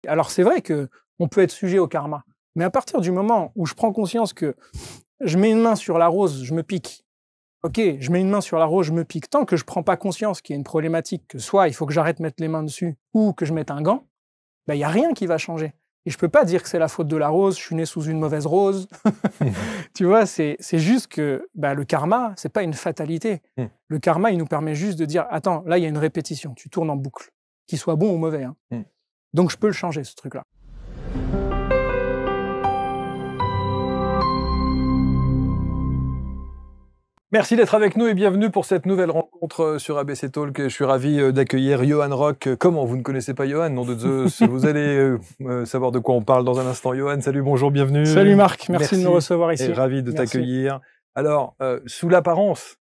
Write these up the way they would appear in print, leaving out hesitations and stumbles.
Alors c'est vrai qu'on peut être sujet au karma, mais à partir du moment où je prends conscience que je mets une main sur la rose, je me pique. Ok, je mets une main sur la rose, je me pique. Tant que je prends pas conscience qu'il y a une problématique, que soit il faut que j'arrête de mettre les mains dessus, ou que je mette un gant, il y a rien qui va changer. Et je peux pas dire que c'est la faute de la rose, je suis né sous une mauvaise rose. Tu vois, c'est juste que le karma, c'est pas une fatalité. Le karma, il nous permet juste de dire, attends, là, il y a une répétition, tu tournes en boucle, qu'il soit bon ou mauvais. Hein. Donc, je peux le changer, ce truc-là. Merci d'être avec nous et bienvenue pour cette nouvelle rencontre sur ABC Talk. Je suis ravi d'accueillir Johan Rock. Comment vous ne connaissez pas Johan, nom de Zeus? Vous allez savoir de quoi on parle dans un instant. Johan, salut, bonjour, bienvenue. Salut Marc, merci de nous recevoir ici. Et ravi de t'accueillir. Alors, sous l'apparence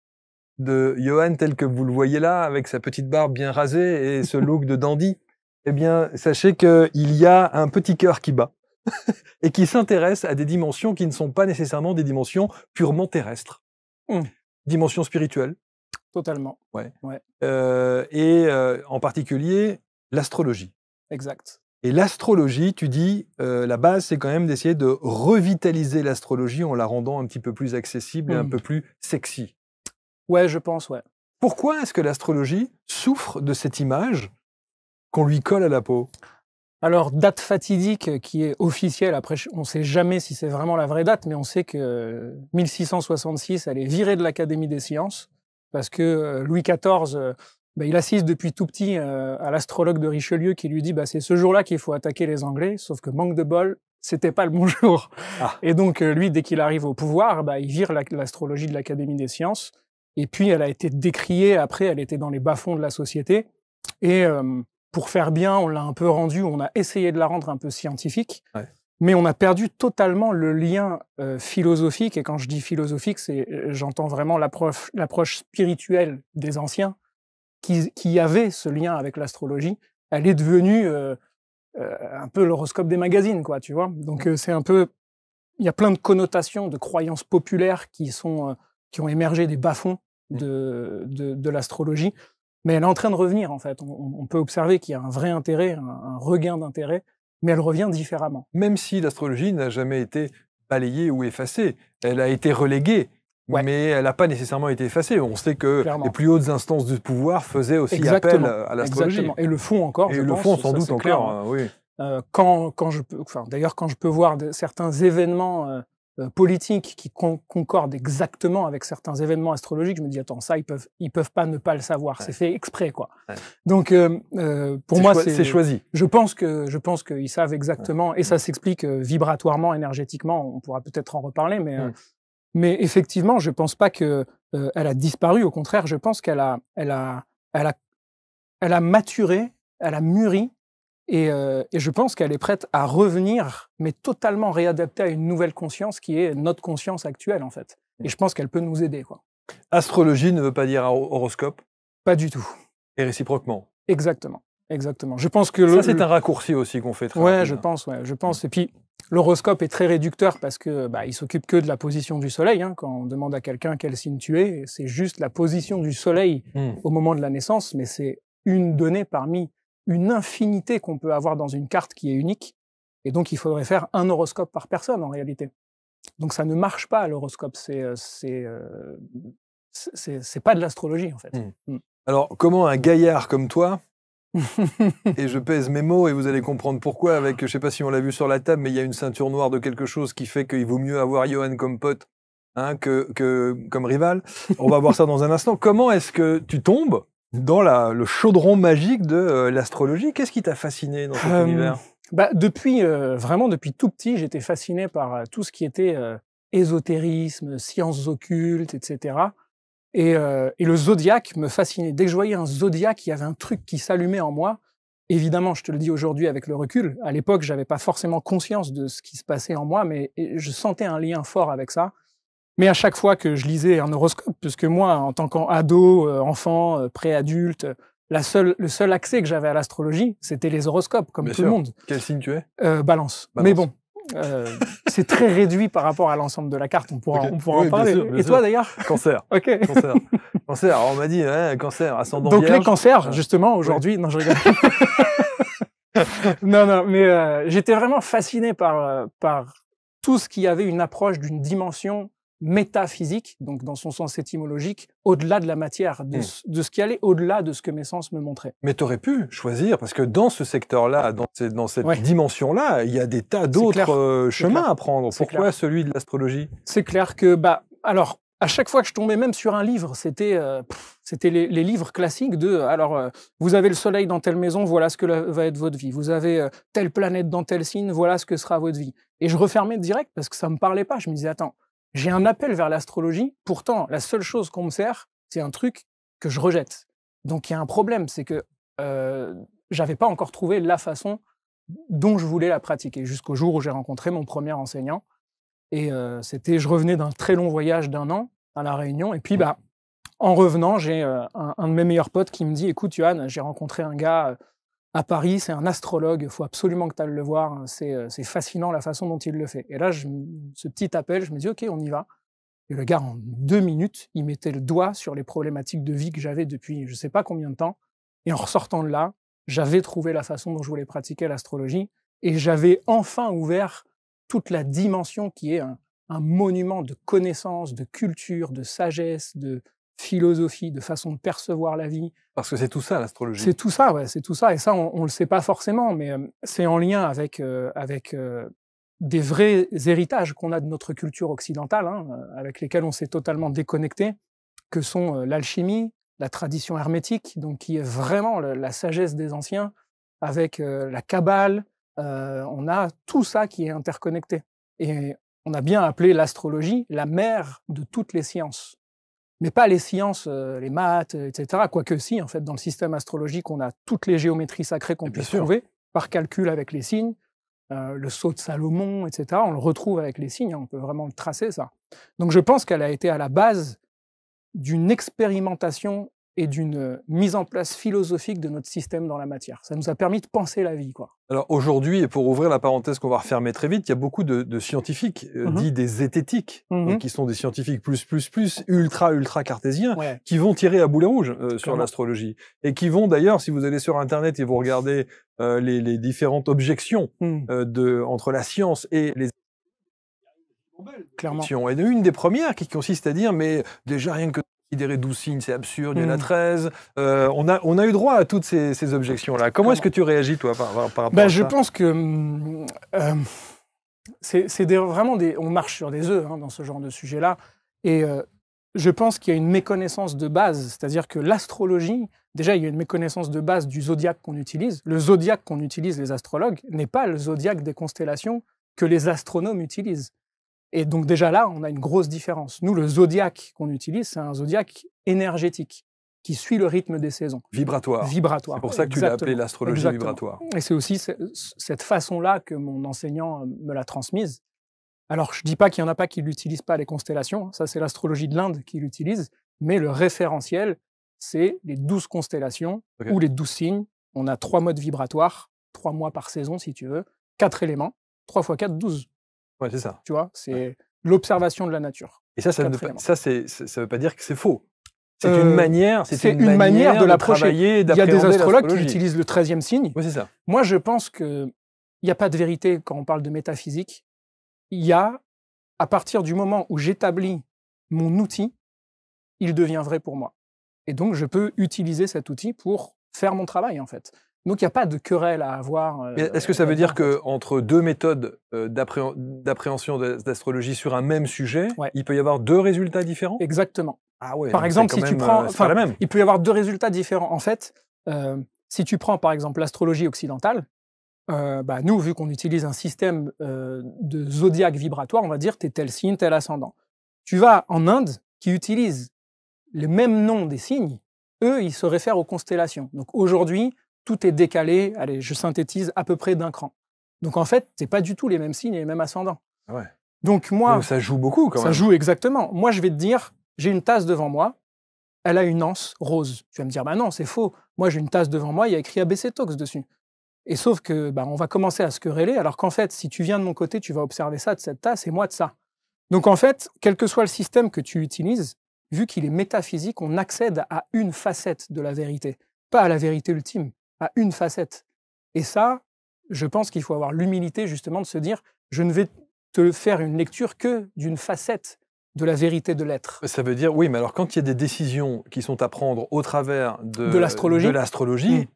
de Johan tel que vous le voyez là, avec sa petite barbe bien rasée et ce look de dandy, eh bien, sachez qu'il y a un petit cœur qui bat et qui s'intéresse à des dimensions qui ne sont pas nécessairement des dimensions purement terrestres. Dimension spirituelle. Totalement. Ouais. Ouais. En particulier, l'astrologie. Exact. Et l'astrologie, tu dis, la base, c'est quand même d'essayer de revitaliser l'astrologie en la rendant un petit peu plus accessible et un peu plus sexy. Ouais, je pense, ouais. Pourquoi est-ce que l'astrologie souffre de cette image qu'on lui colle à la peau? Alors, date fatidique qui est officielle, après on ne sait jamais si c'est vraiment la vraie date, mais on sait que 1666, elle est virée de l'Académie des sciences, parce que Louis XIV, il assiste depuis tout petit à l'astrologue de Richelieu qui lui dit c'est ce jour-là qu'il faut attaquer les Anglais, sauf que manque de bol, c'était pas le bon jour. Et donc lui, dès qu'il arrive au pouvoir, il vire l'astrologie de l'Académie des sciences, et puis elle a été décriée, après elle était dans les bas-fonds de la société, et pour faire bien, on l'a un peu rendue, on a essayé de la rendre un peu scientifique, mais on a perdu totalement le lien philosophique, et quand je dis philosophique, j'entends vraiment l'approche spirituelle des anciens, qui avait ce lien avec l'astrologie. Elle est devenue un peu l'horoscope des magazines, quoi, tu vois. Donc c'est un peu... Il y a plein de connotations, de croyances populaires qui ont émergé des bas-fonds de l'astrologie. Mais elle est en train de revenir, en fait. On peut observer qu'il y a un vrai intérêt, un regain d'intérêt, mais elle revient différemment. Même si l'astrologie n'a jamais été balayée ou effacée, elle a été reléguée, mais elle n'a pas nécessairement été effacée. On sait que les plus hautes instances du pouvoir faisaient aussi appel à l'astrologie. Exactement. Et le font encore, je pense. Et le font sans doute encore, oui. D'ailleurs, quand je peux voir certains événements politiques qui concordent exactement avec certains événements astrologiques, je me dis attends, ça ils peuvent pas ne pas le savoir, c'est fait exprès, quoi. Donc pour moi c'est choisi. Je pense qu'ils savent exactement, et ça s'explique vibratoirement, énergétiquement. On pourra peut-être en reparler, mais effectivement, je pense pas que elle a disparu. Au contraire, je pense qu'elle a maturé, elle a mûri. Et je pense qu'elle est prête à revenir, mais totalement réadaptée à une nouvelle conscience qui est notre conscience actuelle, en fait. Et je pense qu'elle peut nous aider, quoi. Astrologie ne veut pas dire horoscope? Pas du tout. Et réciproquement? Exactement. Exactement. Je pense que ça, c'est un raccourci aussi qu'on fait très rapide. Je pense. Et puis, l'horoscope est très réducteur parce que il s'occupe que de la position du soleil. Hein, quand on demande à quelqu'un quel signe tu es, c'est juste la position du soleil au moment de la naissance, mais c'est une donnée parmi une infinité qu'on peut avoir dans une carte qui est unique, et donc il faudrait faire un horoscope par personne en réalité. Donc ça ne marche pas, l'horoscope, c'est pas de l'astrologie en fait. Alors comment un gaillard comme toi, et je pèse mes mots et vous allez comprendre pourquoi, avec, je sais pas si on l'a vu sur la table, mais il y a une ceinture noire de quelque chose qui fait qu'il vaut mieux avoir Johan comme pote que comme rival. On va voir ça dans un instant. Comment est-ce que tu tombes dans le chaudron magique de l'astrologie? Qu'est-ce qui t'a fasciné dans cet univers? Vraiment depuis tout petit, j'étais fasciné par tout ce qui était ésotérisme, sciences occultes, etc. Et le zodiaque me fascinait. Dès que je voyais un zodiaque, il y avait un truc qui s'allumait en moi. Évidemment, je te le dis aujourd'hui avec le recul, à l'époque, j'avais pas forcément conscience de ce qui se passait en moi, mais je sentais un lien fort avec ça. Mais à chaque fois que je lisais un horoscope, puisque moi, en tant qu'ado, enfant, préadulte, le seul accès que j'avais à l'astrologie, c'était les horoscopes, comme tout le monde. Quel signe tu es? Balance. Mais bon, c'est très réduit par rapport à l'ensemble de la carte. On pourra en parler. Bien sûr. Et toi, d'ailleurs? Cancer. Ok. Cancer. Alors, on m'a dit, cancer, ascendant Donc vierge. les cancers, justement, aujourd'hui... Non, je rigole. Non, non, mais j'étais vraiment fasciné par tout ce qui avait une approche d'une dimension métaphysique, donc dans son sens étymologique, au-delà de la matière, de ce qui allait au-delà de ce que mes sens me montraient. Mais tu aurais pu choisir, parce que dans ce secteur-là, dans cette Ouais. dimension-là, il y a des tas d'autres chemins à prendre. Pourquoi celui de l'astrologie? C'est clair que, alors, à chaque fois que je tombais même sur un livre, c'était les livres classiques de, vous avez le soleil dans telle maison, voilà ce que va être votre vie. Vous avez telle planète dans tel signe, voilà ce que sera votre vie. Et je refermais direct parce que ça me parlait pas. Je me disais, attends, j'ai un appel vers l'astrologie. Pourtant, la seule chose qu'on me sert, c'est un truc que je rejette. Donc il y a un problème, c'est que j'avais pas encore trouvé la façon dont je voulais la pratiquer, jusqu'au jour où j'ai rencontré mon premier enseignant. Et je revenais d'un très long voyage d'1 an à La Réunion. Et puis, en revenant, j'ai un de mes meilleurs potes qui me dit, écoute, Yohan, j'ai rencontré un gars à Paris, c'est un astrologue, il faut absolument que tu ailles le voir. C'est fascinant la façon dont il le fait. Et là, ce petit appel, je me dis, OK, on y va. Et le gars, en 2 minutes, il mettait le doigt sur les problématiques de vie que j'avais depuis je ne sais pas combien de temps. Et en ressortant de là, j'avais trouvé la façon dont je voulais pratiquer l'astrologie. Et j'avais enfin ouvert toute la dimension qui est un monument de connaissances, de culture, de sagesse, de philosophie, de façon de percevoir la vie. Parce que c'est tout ça, l'astrologie. C'est tout ça, ouais, c'est tout ça. Et ça, on le sait pas forcément, mais c'est en lien avec des vrais héritages qu'on a de notre culture occidentale, avec lesquels on s'est totalement déconnecté, que sont l'alchimie, la tradition hermétique, donc qui est vraiment la sagesse des anciens, avec la Kabbale. On a tout ça qui est interconnecté. Et on a bien appelé l'astrologie la mère de toutes les sciences. Mais pas les sciences, les maths, etc. Quoique si, en fait, dans le système astrologique, on a toutes les géométries sacrées qu'on puisse trouver, par calcul avec les signes, le sceau de Salomon, etc. On le retrouve avec les signes, on peut vraiment le tracer, ça. Donc je pense qu'elle a été à la base d'une expérimentation et d'une mise en place philosophique de notre système dans la matière. Ça nous a permis de penser la vie, quoi. Alors aujourd'hui, et pour ouvrir la parenthèse qu'on va refermer très vite, il y a beaucoup de scientifiques, dits des zététiques, donc qui sont des scientifiques ultra cartésiens, qui vont tirer à boulet rouge sur l'astrologie. Et qui vont d'ailleurs, si vous allez sur Internet et vous regardez les différentes objections entre la science et les... Clairement. Et une des premières qui consiste à dire, mais déjà rien que considérer 12 signes, c'est absurde, il y en a 13. On a eu droit à toutes ces objections-là. Comment est-ce que tu réagis, toi, par rapport à ça? Je pense que c'est vraiment on marche sur des œufs dans ce genre de sujet-là. Et je pense qu'il y a une méconnaissance de base, c'est-à-dire que l'astrologie, déjà, il y a une méconnaissance de base du zodiaque qu'on utilise. Le zodiaque qu'on utilise, les astrologues, n'est pas le zodiaque des constellations que les astronomes utilisent. Et donc déjà là, on a une grosse différence. Nous, le zodiaque qu'on utilise, c'est un zodiaque énergétique qui suit le rythme des saisons. Vibratoire. Vibratoire. C'est pour ça que tu l'as appelé l'astrologie vibratoire. Et c'est aussi cette façon-là que mon enseignant me l'a transmise. Alors, je dis pas qu'il y en a pas qui l'utilisent pas, les constellations. Ça, c'est l'astrologie de l'Inde qui l'utilise. Mais le référentiel, c'est les 12 constellations ou les 12 signes. On a 3 modes vibratoires, 3 mois par saison, si tu veux, 4 éléments, 3 x 4, 12. Ouais, c'est ça. Tu vois, c'est l'observation de la nature. Et ça veut pas dire que c'est faux. C'est une manière, une manière de l'approcher. Il y a des astrologues qui utilisent le 13e signe. Oui, c'est ça. Moi, je pense qu'il n'y a pas de vérité quand on parle de métaphysique. Il y a, à partir du moment où j'établis mon outil, il devient vrai pour moi. Et donc, je peux utiliser cet outil pour faire mon travail, en fait. Donc, il n'y a pas de querelle à avoir. Est-ce que ça veut dire qu'entre deux méthodes d'appréhension d'astrologie sur un même sujet, il peut y avoir 2 résultats différents? Exactement. Ah ouais, par exemple, si tu prends... c'est pas la même. Il peut y avoir 2 résultats différents. En fait, si tu prends, par exemple, l'astrologie occidentale, nous, vu qu'on utilise un système de zodiaque vibratoire, on va dire t'es tel signe, tel ascendant. Tu vas en Inde, qui utilise les mêmes noms des signes, eux, ils se réfèrent aux constellations. Donc aujourd'hui, tout est décalé, allez, je synthétise, à peu près d'un cran. Donc en fait, c'est pas du tout les mêmes signes et les mêmes ascendants. Ah ouais. Donc moi... Donc ça joue beaucoup quand même. Ça joue exactement. Moi, je vais te dire, j'ai une tasse devant moi, elle a une anse rose. Tu vas me dire, non, c'est faux. Moi, j'ai une tasse devant moi, il y a écrit ABC Talks dessus. Et sauf que, on va commencer à se quereller, alors qu'en fait, si tu viens de mon côté, tu vas observer ça de cette tasse et moi de ça. Donc en fait, quel que soit le système que tu utilises, vu qu'il est métaphysique, on accède à une facette de la vérité. Pas à la vérité ultime, à une facette. Et ça, je pense qu'il faut avoir l'humilité justement de se dire je ne vais te faire une lecture que d'une facette de la vérité de l'être. Ça veut dire, oui, mais alors quand il y a des décisions qui sont à prendre au travers De l'astrologie.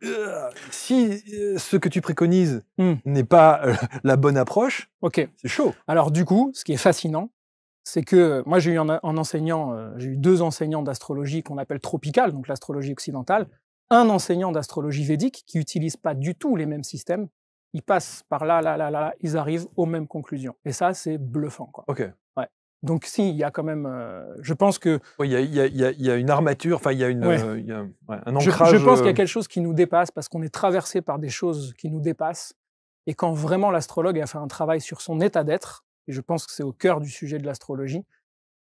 Si ce que tu préconises n'est pas la bonne approche, Ok. c'est chaud. Alors du coup, ce qui est fascinant, c'est que moi j'ai eu un enseignant, j'ai eu 2 enseignants d'astrologie qu'on appelle tropicale, donc l'astrologie occidentale, un enseignant d'astrologie védique qui n'utilise pas du tout les mêmes systèmes. Ils passent par là, ils arrivent aux mêmes conclusions. Et ça, c'est bluffant, quoi. Ok. Ouais. Donc si, il y a quand même, je pense que... Oui, il y a une armature, enfin il y a, il y a un Je ancrage. pense qu'il y a quelque chose qui nous dépasse parce qu'on est traversé par des choses qui nous dépassent. Et quand vraiment l'astrologue a fait un travail sur son état d'être, et je pense que c'est au cœur du sujet de l'astrologie,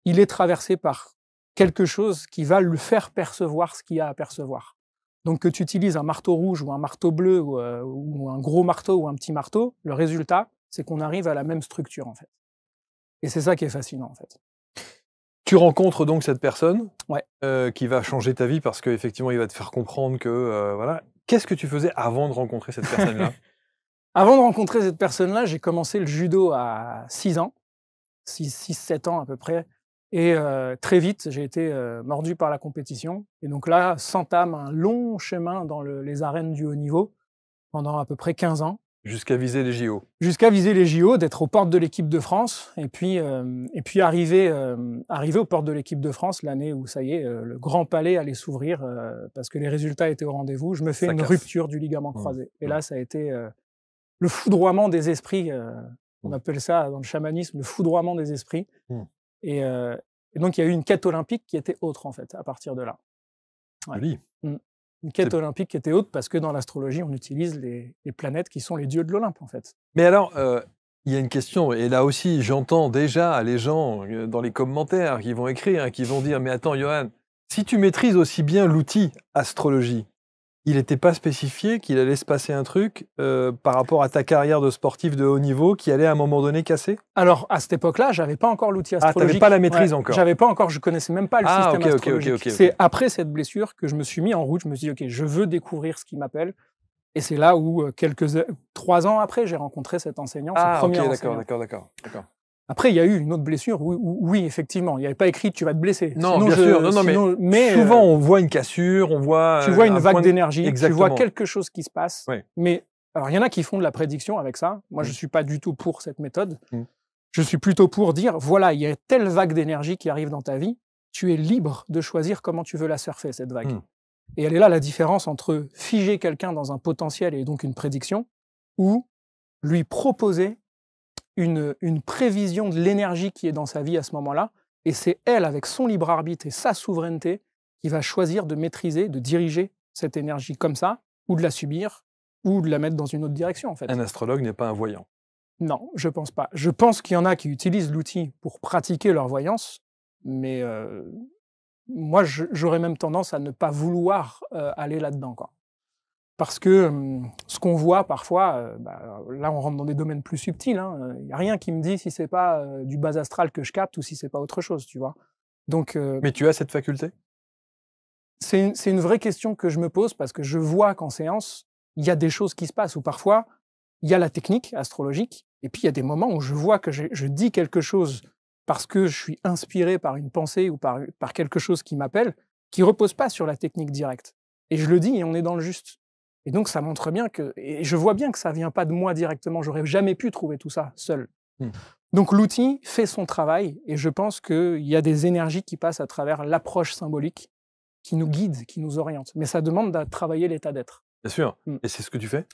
il est traversé par quelque chose qui va lui faire percevoir ce qu'il y a à percevoir. Donc que tu utilises un marteau rouge ou un marteau bleu ou un gros marteau ou un petit marteau, le résultat, c'est qu'on arrive à la même structure en fait. Et c'est ça qui est fascinant en fait. Tu rencontres donc cette personne Ouais. Qui va changer ta vie parce qu'effectivement, il va te faire comprendre que, voilà. Qu'est-ce que tu faisais avant de rencontrer cette personne-là? Avant de rencontrer cette personne-là, j'ai commencé le judo à 6 ans, 6-7 ans à peu près. Et très vite, j'ai été mordu par la compétition. Et donc là, s'entame un long chemin dans les arènes du haut niveau pendant à peu près 15 ans. Jusqu'à viser les JO. Jusqu'à viser les JO, d'être aux portes de l'équipe de France. Et puis arriver aux portes de l'équipe de France l'année où, ça y est, le Grand Palais allait s'ouvrir parce que les résultats étaient au rendez-vous. Je me fais une rupture du ligament croisé. Et là, ça a été le foudroiement des esprits. On appelle ça dans le chamanisme le foudroiement des esprits. Et donc, il y a eu une quête olympique qui était autre, en fait, à partir de là. Ouais. Joli. Une quête olympique qui était haute parce que dans l'astrologie, on utilise les planètes qui sont les dieux de l'Olympe, en fait. Mais alors, il y a une question, et là aussi, j'entends déjà les gens dans les commentaires qui vont écrire, qui vont dire « Mais attends, Johan, si tu maîtrises aussi bien l'outil astrologie, il n'était pas spécifié qu'il allait se passer un truc par rapport à ta carrière de sportif de haut niveau qui allait à un moment donné casser ?» Alors, à cette époque-là, j'avais pas encore l'outil astrologique. Ah, t'avais pas la maîtrise encore. J'avais pas encore, je connaissais même pas le système astrologique. Okay. C'est après cette blessure que je me suis mis en route. Je me suis dit, OK, je veux découvrir ce qui m'appelle. Et c'est là où, 3 ans après, j'ai rencontré cet enseignant, ce premier enseignant. D'accord. Après, il y a eu une autre blessure. Oui, effectivement. Il n'y avait pas écrit « tu vas te blesser ». Non, sinon, bien sûr. Mais souvent, on voit une cassure, on voit... Tu vois une vague d'énergie, tu vois quelque quelque chose qui se passe. Oui. Mais alors, il y en a qui font de la prédiction avec ça. Moi, je ne suis pas du tout pour cette méthode. Je suis plutôt pour dire, voilà, il y a telle vague d'énergie qui arrive dans ta vie. Tu es libre de choisir comment tu veux la surfer, cette vague. Et elle est là la différence entre figer quelqu'un dans un potentiel et donc une prédiction, ou lui proposer une prévision de l'énergie qui est dans sa vie à ce moment-là, et c'est elle, avec son libre arbitre et sa souveraineté, qui va choisir de maîtriser, de diriger cette énergie comme ça, ou de la subir, ou de la mettre dans une autre direction, en fait. Un astrologue n'est pas un voyant. Non, je pense pas. Je pense qu'il y en a qui utilisent l'outil pour pratiquer leur voyance, mais moi, j'aurais même tendance à ne pas vouloir aller là-dedans, quoi. Parce que ce qu'on voit parfois, là on rentre dans des domaines plus subtils, il n'y a rien qui me dit si c'est pas du bas astral que je capte ou si c'est pas autre chose, tu vois. Donc, mais tu as cette faculté? C'est une vraie question que je me pose parce que je vois qu'en séance, il y a des choses qui se passent où parfois, il y a la technique astrologique et puis il y a des moments où je vois que je dis quelque chose parce que je suis inspiré par une pensée ou par quelque chose qui m'appelle, qui repose pas sur la technique directe. Et je le dis et on est dans le juste. Et donc, ça montre bien que... Et je vois bien que ça vient pas de moi directement. J'aurais jamais pu trouver tout ça seul. Donc, l'outil fait son travail. Et je pense qu'il y a des énergies qui passent à travers l'approche symbolique qui nous guide, qui nous oriente. Mais ça demande de travailler l'état d'être. Bien sûr. Et c'est ce que tu fais?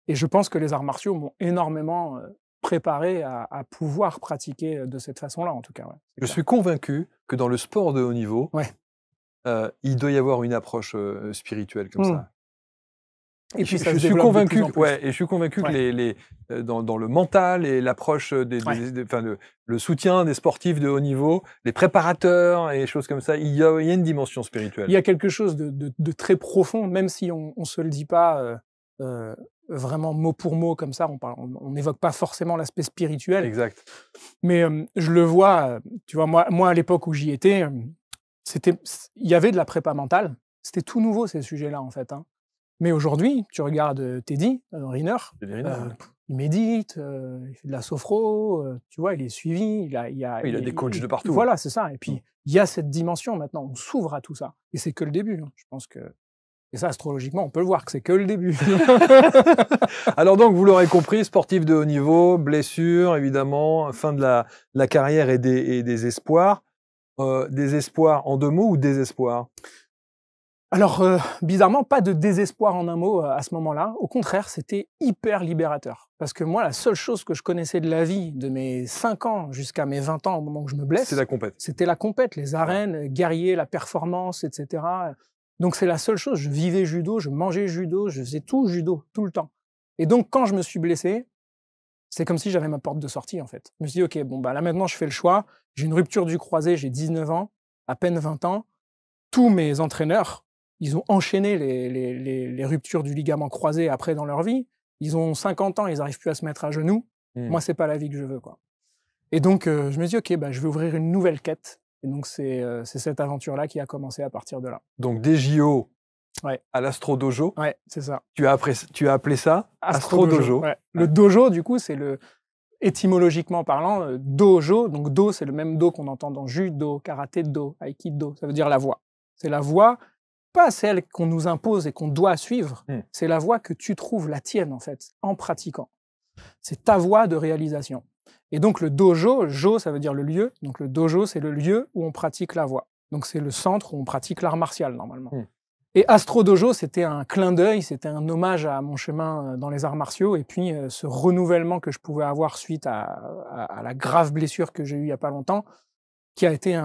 Et je pense que les arts martiaux m'ont énormément préparé à pouvoir pratiquer de cette façon-là, en tout cas. Ouais, je suis convaincu que dans le sport de haut niveau, il doit y avoir une approche spirituelle comme ça. Et puis je suis convaincu, et je suis convaincu que dans le mental et l'approche le soutien des sportifs de haut niveau, les préparateurs et des choses comme ça, il y a une dimension spirituelle. Il y a quelque chose de très profond, même si on se le dit pas vraiment mot pour mot comme ça, on n'évoque pas forcément l'aspect spirituel. Exact. Mais je le vois, tu vois, moi à l'époque où j'y étais, il y avait de la prépa mentale. C'était tout nouveau ces sujets-là en fait. Mais aujourd'hui, tu regardes Teddy Riner, il médite, il fait de la sophro, tu vois, il est suivi, il a des coachs de partout. Voilà, c'est ça. Et puis, il y a cette dimension maintenant, on s'ouvre à tout ça. Et c'est que le début, hein. Je pense que... Et ça, astrologiquement, on peut le voir que c'est que le début. Alors donc, vous l'aurez compris, sportif de haut niveau, blessure, évidemment, fin de la carrière et des espoirs. Des espoirs en 2 mots ou désespoir? Alors, bizarrement, pas de désespoir en un mot à ce moment-là. Au contraire, c'était hyper libérateur. Parce que moi, la seule chose que je connaissais de la vie, de mes 5 ans jusqu'à mes 20 ans, au moment où je me blesse, c'est la compète. C'était la compète, les arènes, guerrier, la performance, etc. Donc, c'est la seule chose. Je vivais judo, je mangeais judo, je faisais tout judo, tout le temps. Et donc, quand je me suis blessé, c'est comme si j'avais ma porte de sortie, en fait. Je me suis dit, OK, bon, bah là, maintenant, je fais le choix. J'ai une rupture du croisé, j'ai 19 ans, à peine 20 ans. Tous mes entraîneurs, ils ont enchaîné les ruptures du ligament croisé après dans leur vie. Ils ont 50 ans, ils n'arrivent plus à se mettre à genoux. Moi, c'est pas la vie que je veux, quoi. Et donc, je me dis, OK, bah, je vais ouvrir une nouvelle quête. Et donc, c'est cette aventure-là qui a commencé à partir de là. Donc, des JO ouais. à l'Astro Dojo. Ouais, c'est ça. Tu as appelé ça Astro Dojo. Ouais. Le dojo, du coup, c'est étymologiquement parlant, dojo. Donc, do, c'est le même do qu'on entend dans judo, karaté do, aikido. Ça veut dire la voie. C'est la voie, pas celle qu'on nous impose et qu'on doit suivre. C'est la voie que tu trouves, la tienne, en fait, en pratiquant. C'est ta voie de réalisation. Et donc, le dojo, jo, ça veut dire le lieu. Donc, le dojo, c'est le lieu où on pratique la voie. Donc, c'est le centre où on pratique l'art martial, normalement. Et Astro Dojo, c'était un clin d'œil, c'était un hommage à mon chemin dans les arts martiaux. Et puis, ce renouvellement que je pouvais avoir suite à la grave blessure que j'ai eue il n'y a pas longtemps, qui a été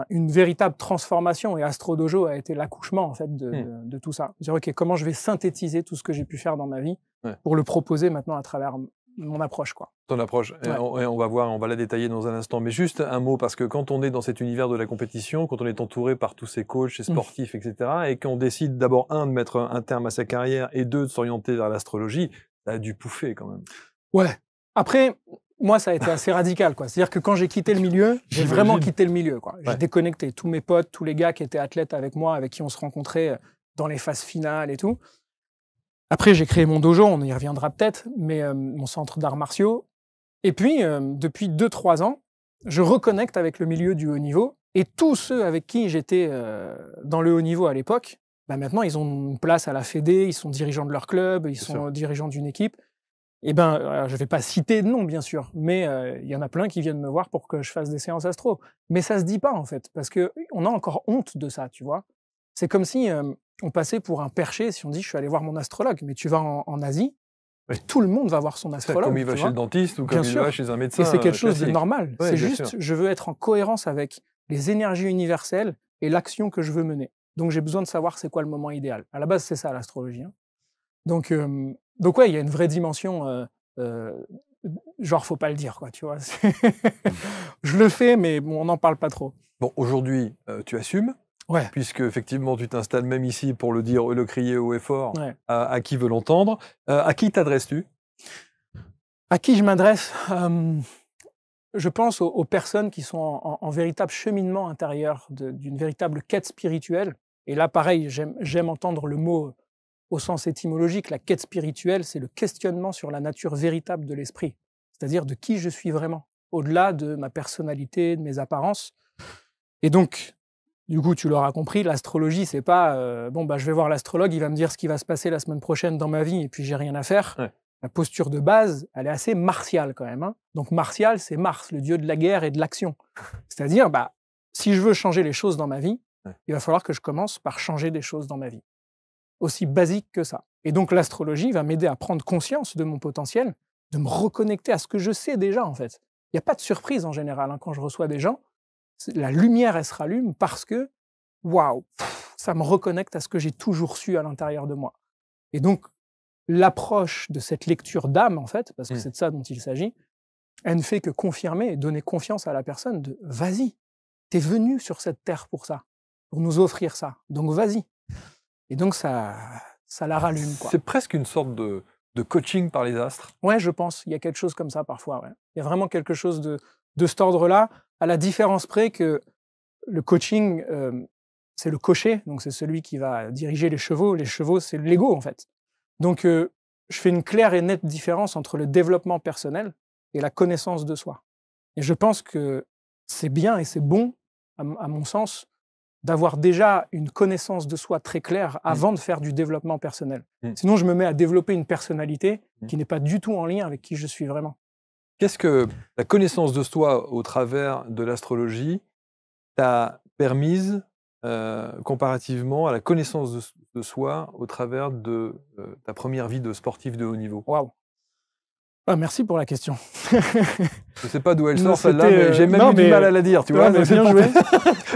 une véritable transformation. Et Astro Dojo a été l'accouchement, en fait, de tout ça. Dire, OK, comment je vais synthétiser tout ce que j'ai pu faire dans ma vie pour le proposer maintenant à travers mon approche, quoi. Ton approche. Et on va voir, on va la détailler dans un instant. Mais juste un mot, parce que quand on est dans cet univers de la compétition, quand on est entouré par tous ces coachs, ces sportifs, etc., et qu'on décide d'abord, de mettre un terme à sa carrière, et deux, de s'orienter vers l'astrologie, ça a dû pouffer quand même. Ouais. Après, moi, ça a été assez radical, quoi. C'est-à-dire que quand j'ai quitté le milieu, j'ai vraiment quitté le milieu, quoi. J'ai déconnecté tous mes potes, tous les gars qui étaient athlètes avec moi, avec qui on se rencontrait dans les phases finales et tout. Après, j'ai créé mon dojo, on y reviendra peut-être, mais mon centre d'arts martiaux. Et puis, depuis 2-3 ans, je reconnecte avec le milieu du haut niveau. Et tous ceux avec qui j'étais dans le haut niveau à l'époque, bah maintenant, ils ont une place à la Fédé, ils sont dirigeants de leur club, ils sont dirigeants d'une équipe. Et ben, je ne vais pas citer de nom, bien sûr, mais il y en a plein qui viennent me voir pour que je fasse des séances astro. Mais ça se dit pas, en fait, parce qu'on a encore honte de ça, tu vois. C'est comme si on passait pour un perché si on dit « je suis allé voir mon astrologue ». Mais tu vas en Asie, tout le monde va voir son astrologue. Comme il va chez le dentiste ou comme il va chez un médecin. Et c'est quelque chose de classique. normal. C'est juste, je veux être en cohérence avec les énergies universelles et l'action que je veux mener. Donc j'ai besoin de savoir c'est quoi le moment idéal. À la base, c'est ça l'astrologie. Hein. Donc ouais, il y a une vraie dimension, genre faut pas le dire, quoi, tu vois. Je le fais, mais bon, on n'en parle pas trop. Bon, aujourd'hui, tu assumes. Ouais. Puisque effectivement tu t'installes même ici pour le dire, le crier haut et fort à qui veut l'entendre. À qui t'adresses-tu? À qui je m'adresse? Je pense aux personnes qui sont en véritable cheminement intérieur d'une véritable quête spirituelle. Et là, pareil, j'aime entendre le mot au sens étymologique. La quête spirituelle, c'est le questionnement sur la nature véritable de l'esprit, c'est-à-dire de qui je suis vraiment, au-delà de ma personnalité, de mes apparences. Et donc, du coup, tu l'auras compris, l'astrologie, c'est pas bon, bah, je vais voir l'astrologue, il va me dire ce qui va se passer la semaine prochaine dans ma vie et puis j'ai rien à faire. Ouais. La posture de base, elle est assez martiale quand même. Hein. Donc, martial, c'est Mars, le dieu de la guerre et de l'action. C'est-à-dire, bah, si je veux changer les choses dans ma vie, il va falloir que je commence par changer des choses dans ma vie. Aussi basique que ça. Et donc, l'astrologie va m'aider à prendre conscience de mon potentiel, de me reconnecter à ce que je sais déjà, en fait. Il n'y a pas de surprise en général hein, quand je reçois des gens. La lumière, elle se rallume parce que, waouh, ça me reconnecte à ce que j'ai toujours su à l'intérieur de moi. Et donc, l'approche de cette lecture d'âme, en fait, parce que c'est de ça dont il s'agit, elle ne fait que confirmer et donner confiance à la personne de « vas-y, t'es venu sur cette terre pour ça, pour nous offrir ça, donc vas-y ». Et donc, ça la rallume, quoi. C'est presque une sorte de coaching par les astres. Ouais, je pense. Il y a quelque chose comme ça parfois. Ouais. Il y a vraiment quelque chose de cet ordre-là, à la différence près que le coaching, c'est le cocher, donc c'est celui qui va diriger les chevaux. Les chevaux, c'est l'ego, en fait. Donc, je fais une claire et nette différence entre le développement personnel et la connaissance de soi. Et je pense que c'est bien et c'est bon, à mon sens, d'avoir déjà une connaissance de soi très claire avant de faire du développement personnel. Sinon, je me mets à développer une personnalité qui n'est pas du tout en lien avec qui je suis vraiment. Qu'est-ce que la connaissance de soi au travers de l'astrologie t'a permise comparativement à la connaissance de soi au travers de ta première vie de sportif de haut niveau? Waouh! Ah, merci pour la question. Je sais pas d'où elle Non, sort celle-là, c'était, mais j'ai même eu du mal à la dire, tu vois. mais c'est bien pour- joué.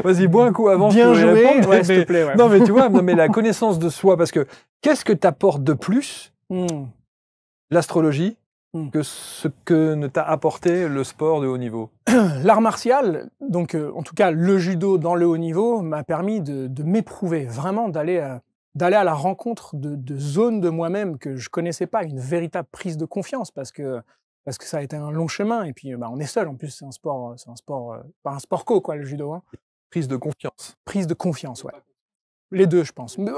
Vas-y, bois un coup avant. Bien je peux y joué, répondre, ouais, mais- s'il te plaît. Ouais. Non, mais tu vois, non, mais la connaissance de soi, parce que qu'est-ce que t'apporte de plus l'astrologie que ce que ne t'a apporté le sport de haut niveau? L'art martial, donc en tout cas le judo dans le haut niveau, m'a permis de m'éprouver, vraiment d'aller à la rencontre de zones de moi-même que je connaissais pas, une véritable prise de confiance parce que ça a été un long chemin et puis on est seul en plus, c'est un sport pas un sport co quoi le judo, hein. Prise de confiance. Prise de confiance, ouais. Les deux je pense, mais,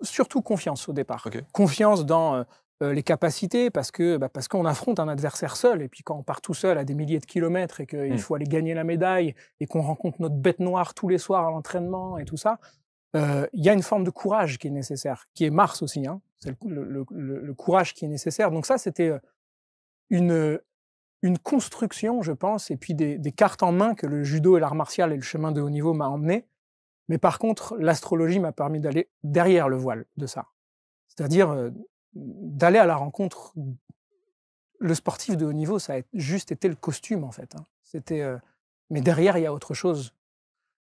surtout confiance au départ. Ok. Confiance dans les capacités parce qu'on affronte un adversaire seul et puis quand on part tout seul à des milliers de kilomètres et qu'il faut aller gagner la médaille et qu'on rencontre notre bête noire tous les soirs à l'entraînement et tout ça, il y a une forme de courage qui est nécessaire, qui est Mars aussi, hein. C'est le courage qui est nécessaire. Donc ça, c'était une construction, je pense, et puis des cartes en main que le judo et l'art martial et le chemin de haut niveau m'a emmené. Mais par contre, l'astrologie m'a permis d'aller derrière le voile de ça. C'est-à-dire d'aller à la rencontre. Le sportif de haut niveau, ça a juste été le costume, en fait, hein. C'était, mais derrière, il y a autre chose.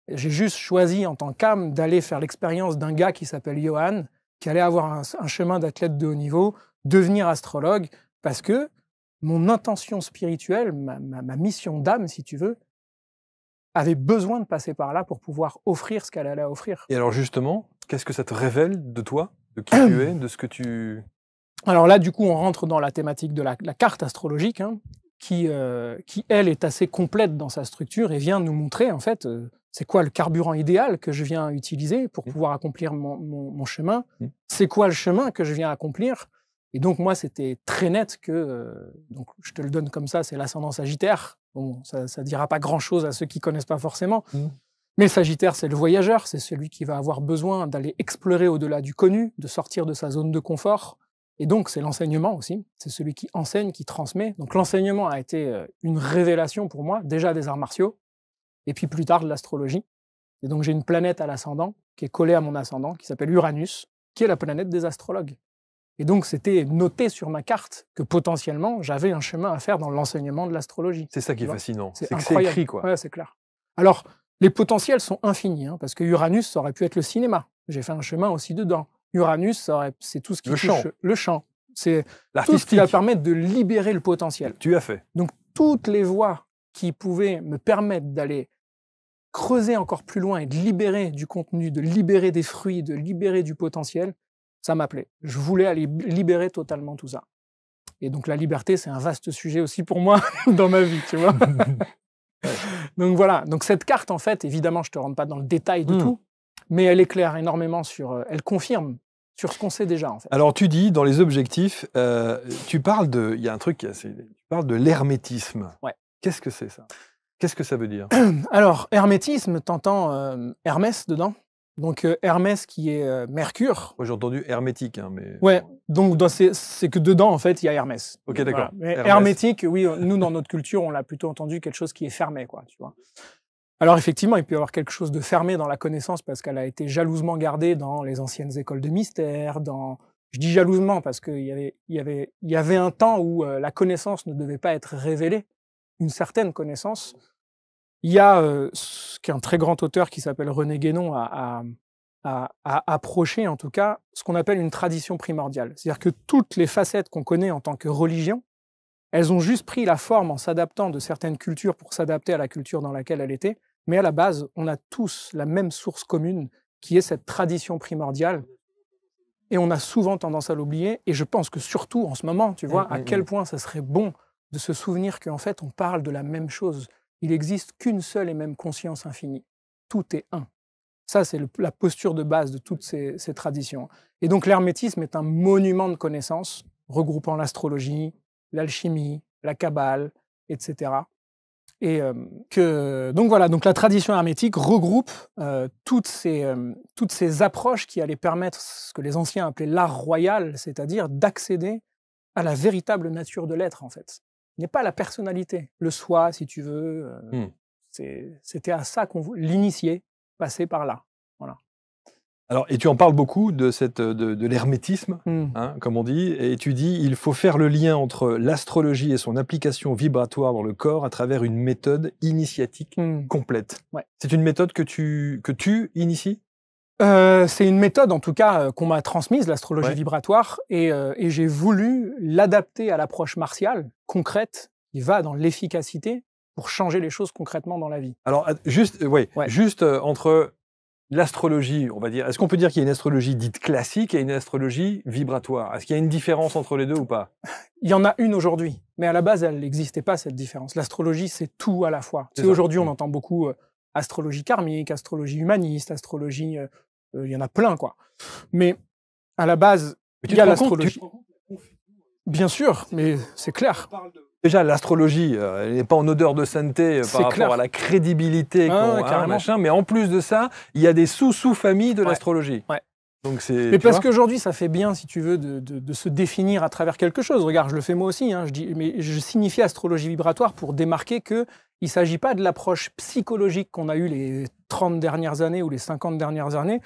J'ai juste choisi, en tant qu'âme, d'aller faire l'expérience d'un gars qui s'appelle Johan, qui allait avoir un chemin d'athlète de haut niveau, devenir astrologue, parce que mon intention spirituelle, ma mission d'âme, si tu veux, avait besoin de passer par là pour pouvoir offrir ce qu'elle allait offrir. Et alors justement, qu'est-ce que ça te révèle de toi, de qui tu es, de ce que tu... Alors là, du coup, on rentre dans la thématique de la carte astrologique, hein, qui, elle, est assez complète dans sa structure et vient nous montrer, en fait, c'est quoi le carburant idéal que je viens utiliser pour pouvoir accomplir mon chemin, c'est quoi le chemin que je viens accomplir. Et donc, moi, c'était très net que, donc, je te le donne comme ça, c'est l'ascendant Sagittaire. Bon, ça ne dira pas grand-chose à ceux qui ne connaissent pas forcément. Mais le Sagittaire, c'est le voyageur, c'est celui qui va avoir besoin d'aller explorer au-delà du connu, de sortir de sa zone de confort. Et donc, c'est l'enseignement aussi. C'est celui qui enseigne, qui transmet. Donc, l'enseignement a été une révélation pour moi, déjà des arts martiaux, et puis plus tard de l'astrologie. Et donc, j'ai une planète à l'ascendant, qui est collée à mon ascendant, qui s'appelle Uranus, qui est la planète des astrologues. Et donc, c'était noté sur ma carte que potentiellement, j'avais un chemin à faire dans l'enseignement de l'astrologie. C'est ça qui est fascinant. C'est que c'est incroyable. écrit, quoi. Ouais, c'est clair. Alors, les potentiels sont infinis, hein, parce que Uranus, ça aurait pu être le cinéma. J'ai fait un chemin aussi dedans. Uranus, c'est tout ce qui touche le chant. C'est tout ce qui va permettre de libérer le potentiel. Tu as fait. Donc, toutes les voies qui pouvaient me permettre d'aller creuser encore plus loin et de libérer du contenu, de libérer des fruits, de libérer du potentiel, ça m'appelait. Je voulais aller libérer totalement tout ça. Et donc, la liberté, c'est un vaste sujet aussi pour moi dans ma vie, tu vois. Donc, voilà. Donc, cette carte, en fait, évidemment, je ne te rentre pas dans le détail de tout, mais elle éclaire énormément sur... elle confirme sur ce qu'on sait déjà, en fait. Alors, tu dis, dans les objectifs, tu parles de... Il y a un truc qui est assez... Tu parles de l'hermétisme. Ouais. Qu'est-ce que c'est, ça? Qu'est-ce que ça veut dire? Alors, hermétisme, t'entends Hermès dedans. Donc, Hermès qui est Mercure. Moi, j'ai entendu hermétique, hein, mais... Ouais, donc c'est que dedans, en fait, il y a Hermès. Ok, d'accord. Voilà. Hermétique, oui, nous, dans notre culture, on l'a plutôt entendu quelque chose qui est fermé, quoi, tu vois. Alors, effectivement, il peut y avoir quelque chose de fermé dans la connaissance parce qu'elle a été jalousement gardée dans les anciennes écoles de mystère, je dis jalousement parce qu'il y avait un temps où la connaissance ne devait pas être révélée, une certaine connaissance. Il y a un très grand auteur qui s'appelle René Guénon à approcher, en tout cas, ce qu'on appelle une tradition primordiale. C'est-à-dire que toutes les facettes qu'on connaît en tant que religion, elles ont juste pris la forme en s'adaptant de certaines cultures pour s'adapter à la culture dans laquelle elle était. Mais à la base, on a tous la même source commune, qui est cette tradition primordiale. Et on a souvent tendance à l'oublier. Et je pense que surtout en ce moment, tu vois, à quel point ça serait bon de se souvenir qu'en fait, on parle de la même chose. Il n'existe qu'une seule et même conscience infinie. Tout est un. Ça, c'est la posture de base de toutes ces traditions. Et donc l'hermétisme est un monument de connaissances regroupant l'astrologie, l'alchimie, la kabbale, etc. Et donc voilà, donc la tradition hermétique regroupe toutes ces approches qui allaient permettre ce que les anciens appelaient l'art royal, c'est-à-dire d'accéder à la véritable nature de l'être, en fait. Ce n'est pas la personnalité, le soi, si tu veux. C'était à ça qu'on l'initier, passer par là. Voilà. Alors, et tu en parles beaucoup de l'hermétisme, hein, comme on dit, et tu dis il faut faire le lien entre l'astrologie et son application vibratoire dans le corps à travers une méthode initiatique complète. Ouais. C'est une méthode que tu inities? C'est une méthode, en tout cas, qu'on m'a transmise, l'astrologie Ouais. vibratoire, et j'ai voulu l'adapter à l'approche martiale, concrète, qui va dans l'efficacité pour changer les choses concrètement dans la vie. Alors, juste entre l'astrologie, on va dire, est-ce qu'on peut dire qu'il y a une astrologie dite classique et une astrologie vibratoire? Est-ce qu'il y a une différence entre les deux ou pas? Il y en a une aujourd'hui, mais à la base, elle n'existait pas, cette différence. L'astrologie, c'est tout à la fois. Tu sais, aujourd'hui, on entend beaucoup astrologie karmique, astrologie humaniste, astrologie... il y en a plein, quoi. Mais à la base, il y a l'astrologie. Bien sûr, mais c'est clair. Déjà, l'astrologie, elle n'est pas en odeur de sainteté par rapport à la crédibilité machin, mais en plus de ça, il y a des sous-familles de l'astrologie. Ouais. Donc mais parce qu'aujourd'hui, ça fait bien, si tu veux, de se définir à travers quelque chose. Regarde, je le fais moi aussi. Hein, mais je signifie astrologie vibratoire pour démarquer qu'il ne s'agit pas de l'approche psychologique qu'on a eue les 30 dernières années ou les 50 dernières années,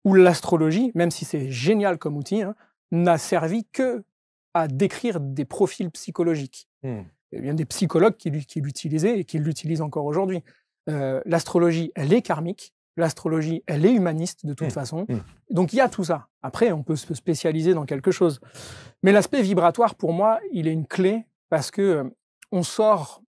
où l'astrologie, même si c'est génial comme outil, hein, n'a servi que à décrire des profils psychologiques. Il y a des psychologues qui l'utilisaient et qui l'utilisent encore aujourd'hui. L'astrologie, elle est karmique. L'astrologie, elle est humaniste de toute façon. Donc il y a tout ça. Après, on peut se spécialiser dans quelque chose. Mais l'aspect vibratoire, pour moi, il est une clé parce que on sort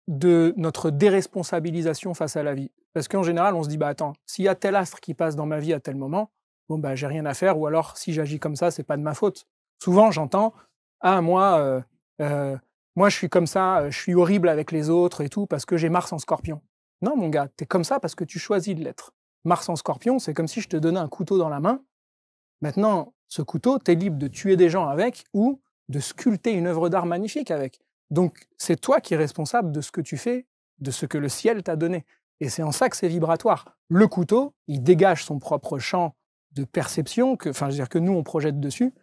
de notre déresponsabilisation face à la vie. Parce qu'en général, on se dit, bah attends, s'il y a tel astre qui passe dans ma vie à tel moment, bon bah j'ai rien à faire, ou alors si j'agis comme ça, c'est pas de ma faute. Souvent, j'entends, ah moi je suis comme ça, je suis horrible avec les autres et tout parce que j'ai Mars en Scorpion. Non, mon gars, t'es comme ça parce que tu choisis de l'être. Mars en Scorpion, c'est comme si je te donnais un couteau dans la main. Maintenant, ce couteau, t'es libre de tuer des gens avec ou de sculpter une œuvre d'art magnifique avec. Donc, c'est toi qui es responsable de ce que tu fais, de ce que le ciel t'a donné. Et c'est en ça que c'est vibratoire. Le couteau, il dégage son propre champ de perception, que nous, on projette dessus.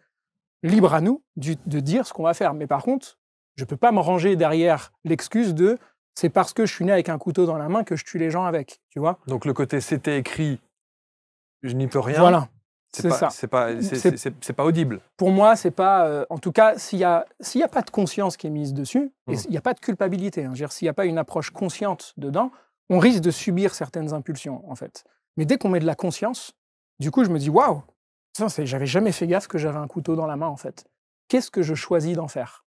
Libre à nous de dire ce qu'on va faire. Mais par contre, je ne peux pas me ranger derrière l'excuse de « c'est parce que je suis né avec un couteau dans la main que je tue les gens avec », tu vois. Donc le côté « c'était écrit, je n'y peux rien », voilà, c'est ça. C'est pas audible. Pour moi, c'est pas... en tout cas, s'il y a pas de conscience qui est mise dessus, et il n'y a pas de culpabilité, hein, s'il n'y a pas une approche consciente dedans, on risque de subir certaines impulsions, en fait. Mais dès qu'on met de la conscience, du coup, je me dis « waouh !» J'avais jamais fait gaffe que j'avais un couteau dans la main, en fait. Qu'est-ce que je choisis d'en faire?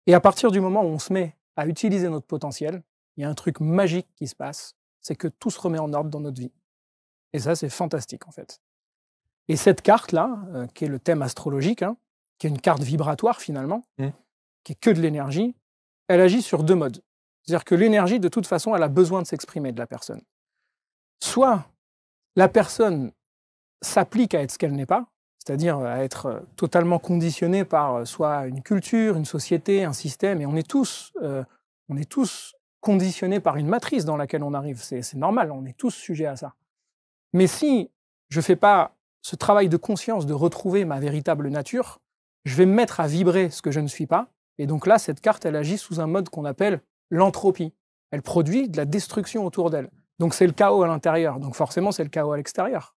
Et à partir du moment où on se met à utiliser notre potentiel, il y a un truc magique qui se passe, c'est que tout se remet en ordre dans notre vie. Et ça, c'est fantastique, en fait. Et cette carte-là, qui est le thème astrologique, hein, qui est une carte vibratoire, finalement, qui est que de l'énergie, elle agit sur deux modes. C'est-à-dire que l'énergie, de toute façon, elle a besoin de s'exprimer de la personne. Soit la personne s'applique à être ce qu'elle n'est pas, c'est-à-dire à être totalement conditionnée par soit une culture, une société, un système, et on est tous conditionnés par une matrice dans laquelle on arrive. C'est normal, on est tous sujets à ça. Mais si je ne fais pas ce travail de conscience de retrouver ma véritable nature, je vais me mettre à vibrer ce que je ne suis pas, et donc là, cette carte, elle agit sous un mode qu'on appelle l'entropie. Elle produit de la destruction autour d'elle. Donc c'est le chaos à l'intérieur, donc forcément c'est le chaos à l'extérieur.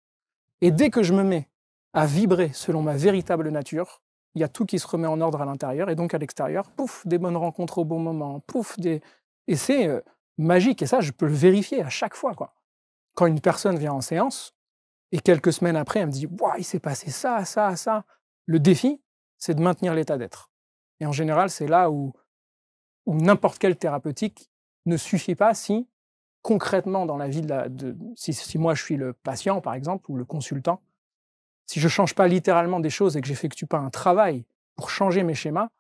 Et dès que je me mets à vibrer selon ma véritable nature, il y a tout qui se remet en ordre à l'intérieur, et donc à l'extérieur, pouf, des bonnes rencontres au bon moment, pouf, et c'est magique, et ça, je peux le vérifier à chaque fois, quoi. Quand une personne vient en séance, et quelques semaines après, elle me dit « Waouh, il s'est passé ça, ça, ça », le défi, c'est de maintenir l'état d'être. Et en général, c'est là où n'importe quelle thérapeutique ne suffit pas si, concrètement, dans la vie si moi je suis le patient, par exemple, ou le consultant, si je ne change pas littéralement des choses et que j'effectue pas un travail pour changer mes schémas,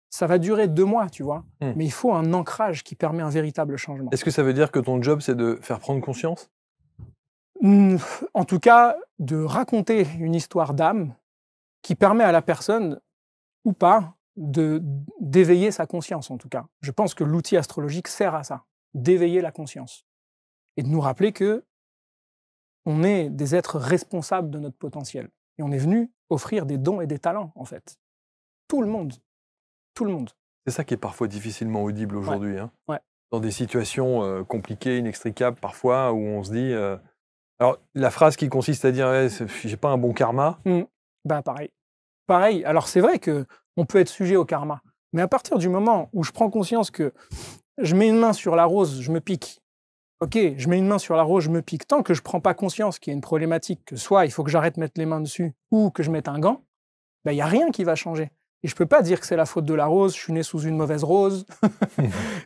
ça va durer 2 mois, tu vois. Mais il faut un ancrage qui permet un véritable changement. Est-ce que ça veut dire que ton job, c'est de faire prendre conscience ? En tout cas, de raconter une histoire d'âme qui permet à la personne, ou pas, d'éveiller sa conscience, en tout cas. Je pense que l'outil astrologique sert à ça, d'éveiller la conscience. Et de nous rappeler que on est des êtres responsables de notre potentiel. Et on est venu offrir des dons et des talents, en fait. Tout le monde. Tout le monde. C'est ça qui est parfois difficilement audible aujourd'hui. Ouais. Hein. Ouais. Dans des situations compliquées, inextricables parfois, où on se dit... Alors, la phrase qui consiste à dire hey, « j'ai pas un bon karma Bah pareil. Pareil. Alors c'est vrai qu'on peut être sujet au karma. Mais à partir du moment où je prends conscience que je mets une main sur la rose, je me pique. Ok, je mets une main sur la rose, je me pique. Tant que je prends pas conscience qu'il y a une problématique, que soit il faut que j'arrête de mettre les mains dessus, ou que je mette un gant, il n'y a rien qui va changer. Et je peux pas dire que c'est la faute de la rose, je suis né sous une mauvaise rose.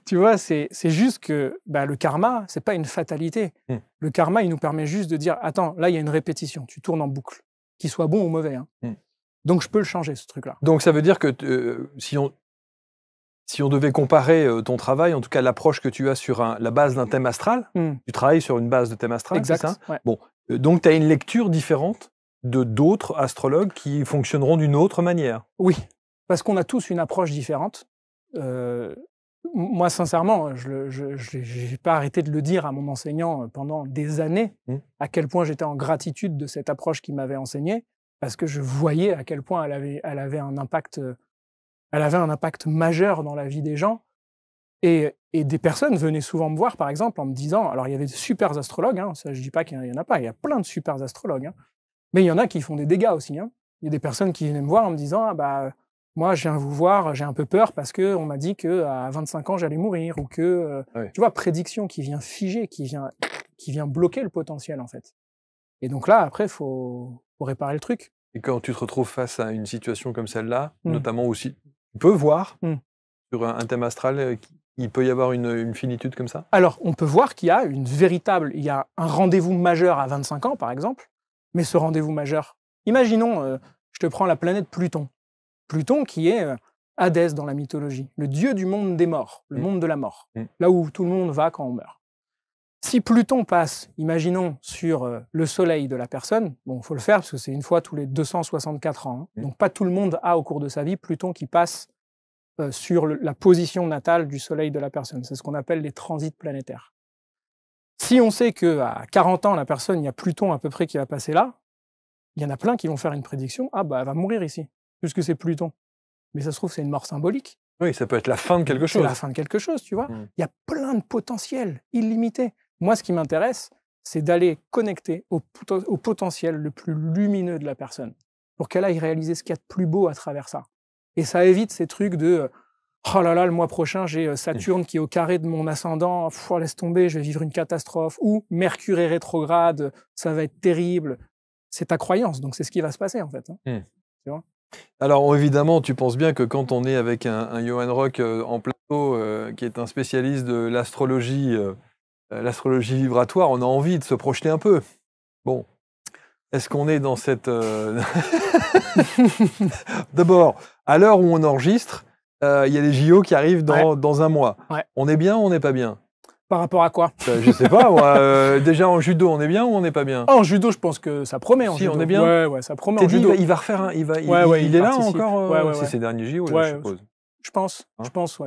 Tu vois, c'est juste que le karma, c'est pas une fatalité. Le karma, il nous permet juste de dire, attends, là, il y a une répétition, tu tournes en boucle, qu'il soit bon ou mauvais. Hein. Donc, je peux le changer, ce truc-là. Donc, ça veut dire que si on devait comparer ton travail, en tout cas l'approche que tu as sur la base d'un thème astral, tu travailles sur une base de thème astral, exact, c'est ça ouais. Bon, donc tu as une lecture différente de d'autres astrologues qui fonctionneront d'une autre manière. Oui, parce qu'on a tous une approche différente. Moi, sincèrement, je n'ai pas arrêté de le dire à mon enseignant pendant des années, à quel point j'étais en gratitude de cette approche qu'il m'avait enseignée, parce que je voyais à quel point elle avait un impact majeur dans la vie des gens. Et des personnes venaient souvent me voir, par exemple, en me disant, alors il y avait de super astrologues, hein, ça, je ne dis pas qu'il n'y en a pas, il y a plein de super astrologues, hein, mais il y en a qui font des dégâts aussi. Hein. Il y a des personnes qui venaient me voir en me disant, moi, je viens vous voir, j'ai un peu peur parce qu'on m'a dit qu'à 25 ans, j'allais mourir, ou que, tu vois, prédiction qui vient figer, qui vient bloquer le potentiel, en fait. Et donc là, après, faut réparer le truc. Et quand tu te retrouves face à une situation comme celle-là, notamment aussi, tu peux voir sur un thème astral, il peut y avoir une finitude comme ça? Alors, on peut voir qu'il y a il y a un rendez-vous majeur à 25 ans, par exemple, mais ce rendez-vous majeur, imaginons, je te prends la planète Pluton. Pluton qui est Hadès dans la mythologie, le dieu du monde des morts, le monde de la mort, là où tout le monde va quand on meurt. Si Pluton passe, imaginons, sur le soleil de la personne, bon, il faut le faire parce que c'est une fois tous les 264 ans, hein, donc pas tout le monde a au cours de sa vie Pluton qui passe sur la position natale du soleil de la personne. C'est ce qu'on appelle les transits planétaires. Si on sait qu'à 40 ans, la personne, il y a Pluton à peu près qui va passer là, il y en a plein qui vont faire une prédiction, elle va mourir ici, puisque c'est Pluton. Mais ça se trouve, c'est une mort symbolique. Oui, ça peut être la fin de quelque chose. C'est la fin de quelque chose, tu vois. Il y a plein de potentiel illimité. Moi, ce qui m'intéresse, c'est d'aller connecter au potentiel le plus lumineux de la personne, pour qu'elle aille réaliser ce qu'il y a de plus beau à travers ça. Et ça évite ces trucs de « Oh là là, le mois prochain, j'ai Saturne qui est au carré de mon ascendant, laisse tomber, je vais vivre une catastrophe. » Ou « Mercure est rétrograde, ça va être terrible. » C'est ta croyance, donc c'est ce qui va se passer, en fait. Hein. Tu vois ? Alors évidemment, tu penses bien que quand on est avec un Johan Rock en plateau, qui est un spécialiste de l'astrologie vibratoire, on a envie de se projeter un peu. Bon, est-ce qu'on est dans cette... D'abord, à l'heure où on enregistre, il y a les JO qui arrivent dans un mois. Ouais. On est bien ou on n'est pas bien? Par rapport à quoi? Je sais pas, moi, déjà en judo, on est bien ou on n'est pas bien? En judo, je pense que ça promet. En judo. On est bien. Ouais, ça promet en judo. Il va refaire un... il est là encore c'est ses derniers JO, je suppose. Je pense,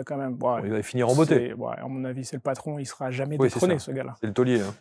quand même. Ouais, il va finir en beauté. À mon avis, c'est le patron, il sera jamais détrôné, ce gars-là. C'est le taulier. Hein.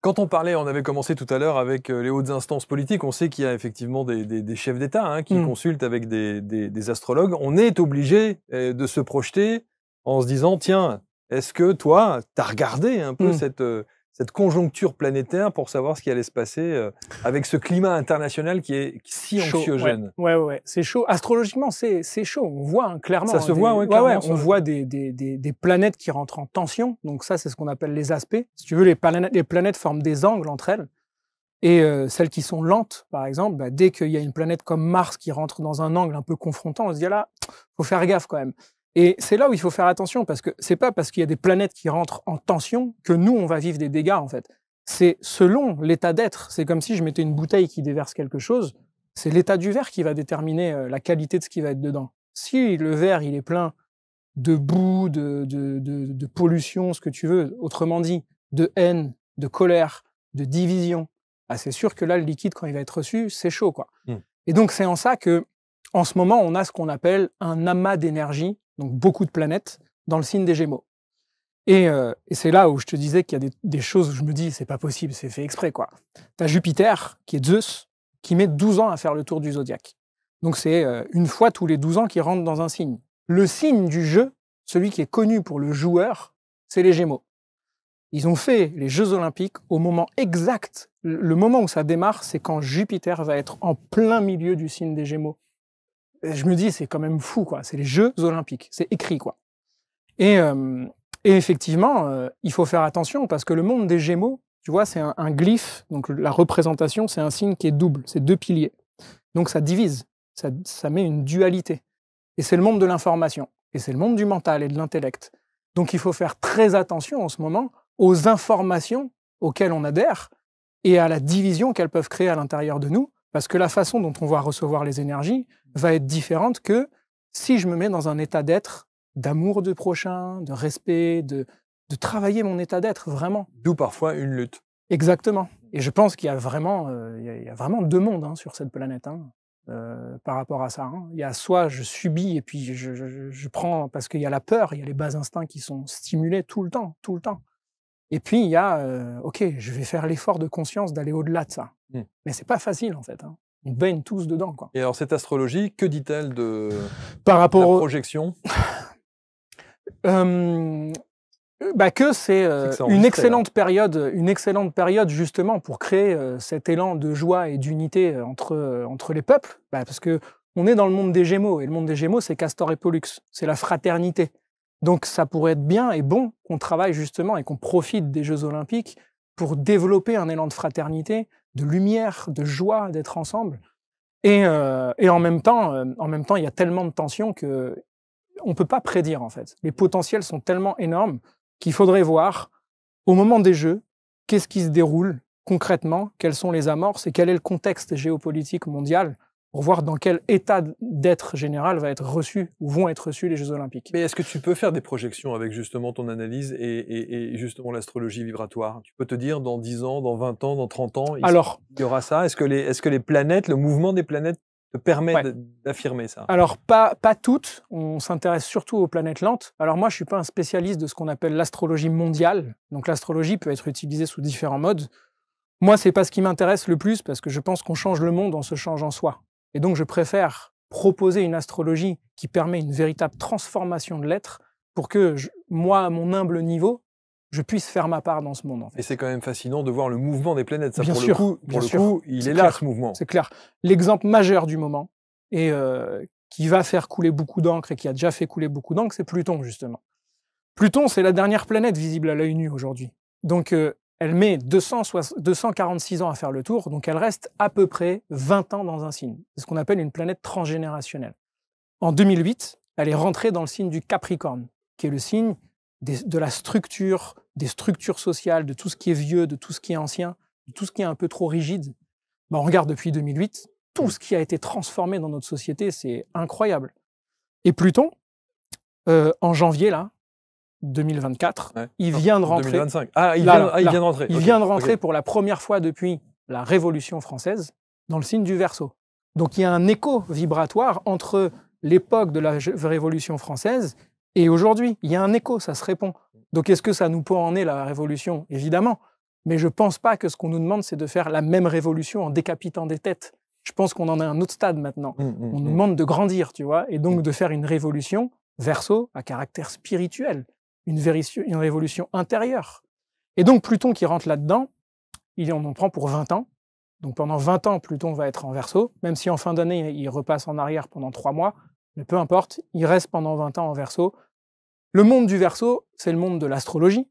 Quand on avait commencé tout à l'heure avec les hautes instances politiques, on sait qu'il y a effectivement des chefs d'État qui consultent avec des astrologues. On est obligé de se projeter en se disant, tiens, est-ce que toi, tu as regardé un peu cette conjoncture planétaire pour savoir ce qui allait se passer avec ce climat international qui est si anxiogène? Ouais, c'est chaud. Astrologiquement, c'est chaud. On voit clairement. Ça se voit, clairement. On voit des planètes qui rentrent en tension. Donc ça, c'est ce qu'on appelle les aspects. Si tu veux, les planètes forment des angles entre elles. Et celles qui sont lentes, par exemple, dès qu'il y a une planète comme Mars qui rentre dans un angle un peu confrontant, on se dit là, faut faire gaffe quand même. Et c'est là où il faut faire attention, parce que c'est pas parce qu'il y a des planètes qui rentrent en tension que nous, on va vivre des dégâts, en fait. C'est selon l'état d'être. C'est comme si je mettais une bouteille qui déverse quelque chose. C'est l'état du verre qui va déterminer la qualité de ce qui va être dedans. Si le verre, il est plein de boue, de pollution, ce que tu veux, autrement dit, de haine, de colère, de division, ah, c'est sûr que là, le liquide, quand il va être reçu, c'est chaud, quoi. Et donc, c'est en ça que, en ce moment, on a ce qu'on appelle un amas d'énergie, donc beaucoup de planètes, dans le signe des Gémeaux. Et c'est là où je te disais qu'il y a des choses où je me dis, c'est pas possible, c'est fait exprès, quoi. T'as Jupiter, qui est Zeus, qui met 12 ans à faire le tour du zodiaque. Donc, c'est une fois tous les 12 ans qu'il rentre dans un signe. Le signe du jeu, celui qui est connu pour le joueur, c'est les Gémeaux. Ils ont fait les Jeux Olympiques au moment exact. Le moment où ça démarre, c'est quand Jupiter va être en plein milieu du signe des Gémeaux. Et je me dis, c'est quand même fou, quoi. C'est les Jeux Olympiques. C'est écrit, quoi. Et effectivement, il faut faire attention parce que le monde des Gémeaux, tu vois, c'est un glyphe. Donc la représentation, c'est un signe qui est double. C'est 2 piliers. Donc ça divise. Ça met une dualité. Et c'est le monde de l'information. Et c'est le monde du mental et de l'intellect. Donc il faut faire très attention en ce moment aux informations auxquelles on adhère et à la division qu'elles peuvent créer à l'intérieur de nous, parce que la façon dont on va recevoir les énergies va être différente que si je me mets dans un état d'être, d'amour du prochain, de respect, de travailler mon état d'être, vraiment. D'où parfois une lutte. Exactement. Et je pense qu'il y a vraiment, il y a vraiment 2 mondes hein, sur cette planète. Hein. Par rapport à ça. Hein. Il y a soit je subis et puis je prends parce qu'il y a la peur, il y a les bas instincts qui sont stimulés tout le temps. Et puis il y a, ok, je vais faire l'effort de conscience d'aller au-delà de ça. Mais c'est pas facile en fait. Hein. On baigne tous dedans. Quoi. Et alors cette astrologie, que dit-elle de par rapport la projection que c'est une excellente période justement pour créer cet élan de joie et d'unité entre les peuples, parce que on est dans le monde des Gémeaux et le monde des Gémeaux c'est Castor et Pollux, c'est la fraternité. Donc ça pourrait être bien et bon qu'on travaille justement et qu'on profite des Jeux Olympiques pour développer un élan de fraternité, de lumière, de joie, d'être ensemble. Et en même temps, il y a tellement de tensions que on peut pas prédire en fait. Les potentiels sont tellement énormes qu'il faudrait voir, au moment des Jeux, qu'est-ce qui se déroule concrètement, quelles sont les amorces et quel est le contexte géopolitique mondial pour voir dans quel état d'être général va être reçu ou vont être reçus les Jeux Olympiques. Mais est-ce que tu peux faire des projections avec justement ton analyse et justement l'astrologie vibratoire? Tu peux te dire dans 10 ans, dans 20 ans, dans 30 ans, il y aura ça? Est-ce que les planètes, le mouvement des planètes te permet d'affirmer ça? Alors, pas toutes. On s'intéresse surtout aux planètes lentes. Alors moi, je suis pas un spécialiste de ce qu'on appelle l'astrologie mondiale. Donc l'astrologie peut être utilisée sous différents modes. Moi, c'est pas ce qui m'intéresse le plus parce que je pense qu'on change le monde en se changeant soi. Et donc, je préfère proposer une astrologie qui permet une véritable transformation de l'être pour que moi, à mon humble niveau, je puisse faire ma part dans ce monde. En fait. Et c'est quand même fascinant de voir le mouvement des planètes. Ça, bien pour sûr, le coup, il est là, ce mouvement. C'est clair. L'exemple majeur du moment, et qui va faire couler beaucoup d'encre et qui a déjà fait couler beaucoup d'encre, c'est Pluton, justement. Pluton, c'est la dernière planète visible à l'œil nu aujourd'hui. Donc, elle met 246 ans à faire le tour, donc elle reste à peu près 20 ans dans un signe. C'est ce qu'on appelle une planète transgénérationnelle. En 2008, elle est rentrée dans le signe du Capricorne, qui est le signe de la structure, des structures sociales, de tout ce qui est vieux, de tout ce qui est ancien, de tout ce qui est un peu trop rigide. On regarde depuis 2008, tout ce qui a été transformé dans notre société, c'est incroyable. Et Pluton, en janvier, là, 2024, il vient de rentrer. 2025. Ah, il vient de rentrer. Il vient de rentrer pour la première fois depuis la Révolution française dans le signe du Verseau. Donc il y a un écho vibratoire entre l'époque de la Révolution française et aujourd'hui. Il y a un écho, ça se répond. Donc est-ce que ça nous peut en est la Révolution? Évidemment. Mais je ne pense pas que ce qu'on nous demande, c'est de faire la même révolution en décapitant des têtes. Je pense qu'on en est à un autre stade maintenant. On nous demande de grandir, tu vois, et donc de faire une révolution Verseau à caractère spirituel. Une révolution intérieure. Et donc Pluton qui rentre là-dedans, on en prend pour 20 ans. Donc pendant 20 ans, Pluton va être en Verseau, même si en fin d'année, il repasse en arrière pendant 3 mois, mais peu importe, il reste pendant 20 ans en Verseau. Le monde du Verseau, c'est le monde de l'astrologie.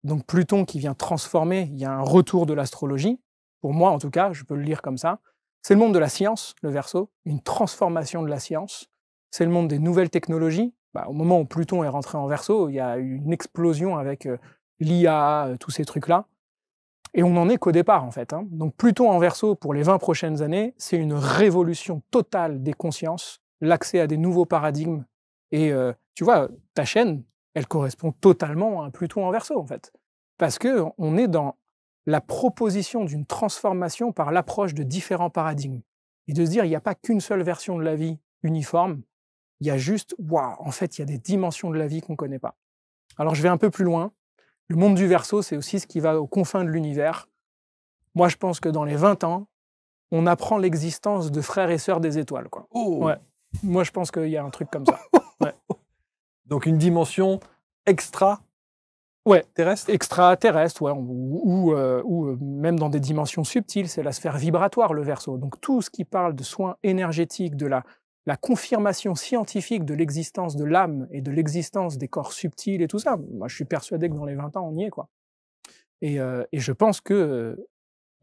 Donc Pluton qui vient transformer, il y a un retour de l'astrologie. Pour moi, en tout cas, je peux le lire comme ça. C'est le monde de la science, le Verseau, une transformation de la science. C'est le monde des nouvelles technologies. Au moment où Pluton est rentré en Verseau, il y a eu une explosion avec l'IA, tous ces trucs-là. Et on n'en est qu'au départ, en fait. Hein. Donc Pluton en Verseau, pour les 20 prochaines années, c'est une révolution totale des consciences, l'accès à des nouveaux paradigmes. Et tu vois, ta chaîne, elle correspond totalement à un Pluton en Verseau, en fait. Parce qu'on est dans la proposition d'une transformation par l'approche de différents paradigmes. Et de se dire, il n'y a pas qu'une seule version de la vie uniforme, il y a juste, waouh, en fait, il y a des dimensions de la vie qu'on ne connaît pas. Alors je vais un peu plus loin. Le monde du Verseau, c'est aussi ce qui va aux confins de l'univers. Moi, je pense que dans les 20 ans, on apprend l'existence de frères et sœurs des étoiles, quoi. Oh. Ouais. Moi, je pense qu'il y a un truc comme ça. Ouais. Donc une dimension extra terrestre, extraterrestre, ouais, ou même dans des dimensions subtiles, c'est la sphère vibratoire, le Verseau. Donc tout ce qui parle de soins énergétiques, de la confirmation scientifique de l'existence de l'âme et de l'existence des corps subtils et tout ça, moi je suis persuadé que dans les 20 ans, on y est, quoi. Et je pense que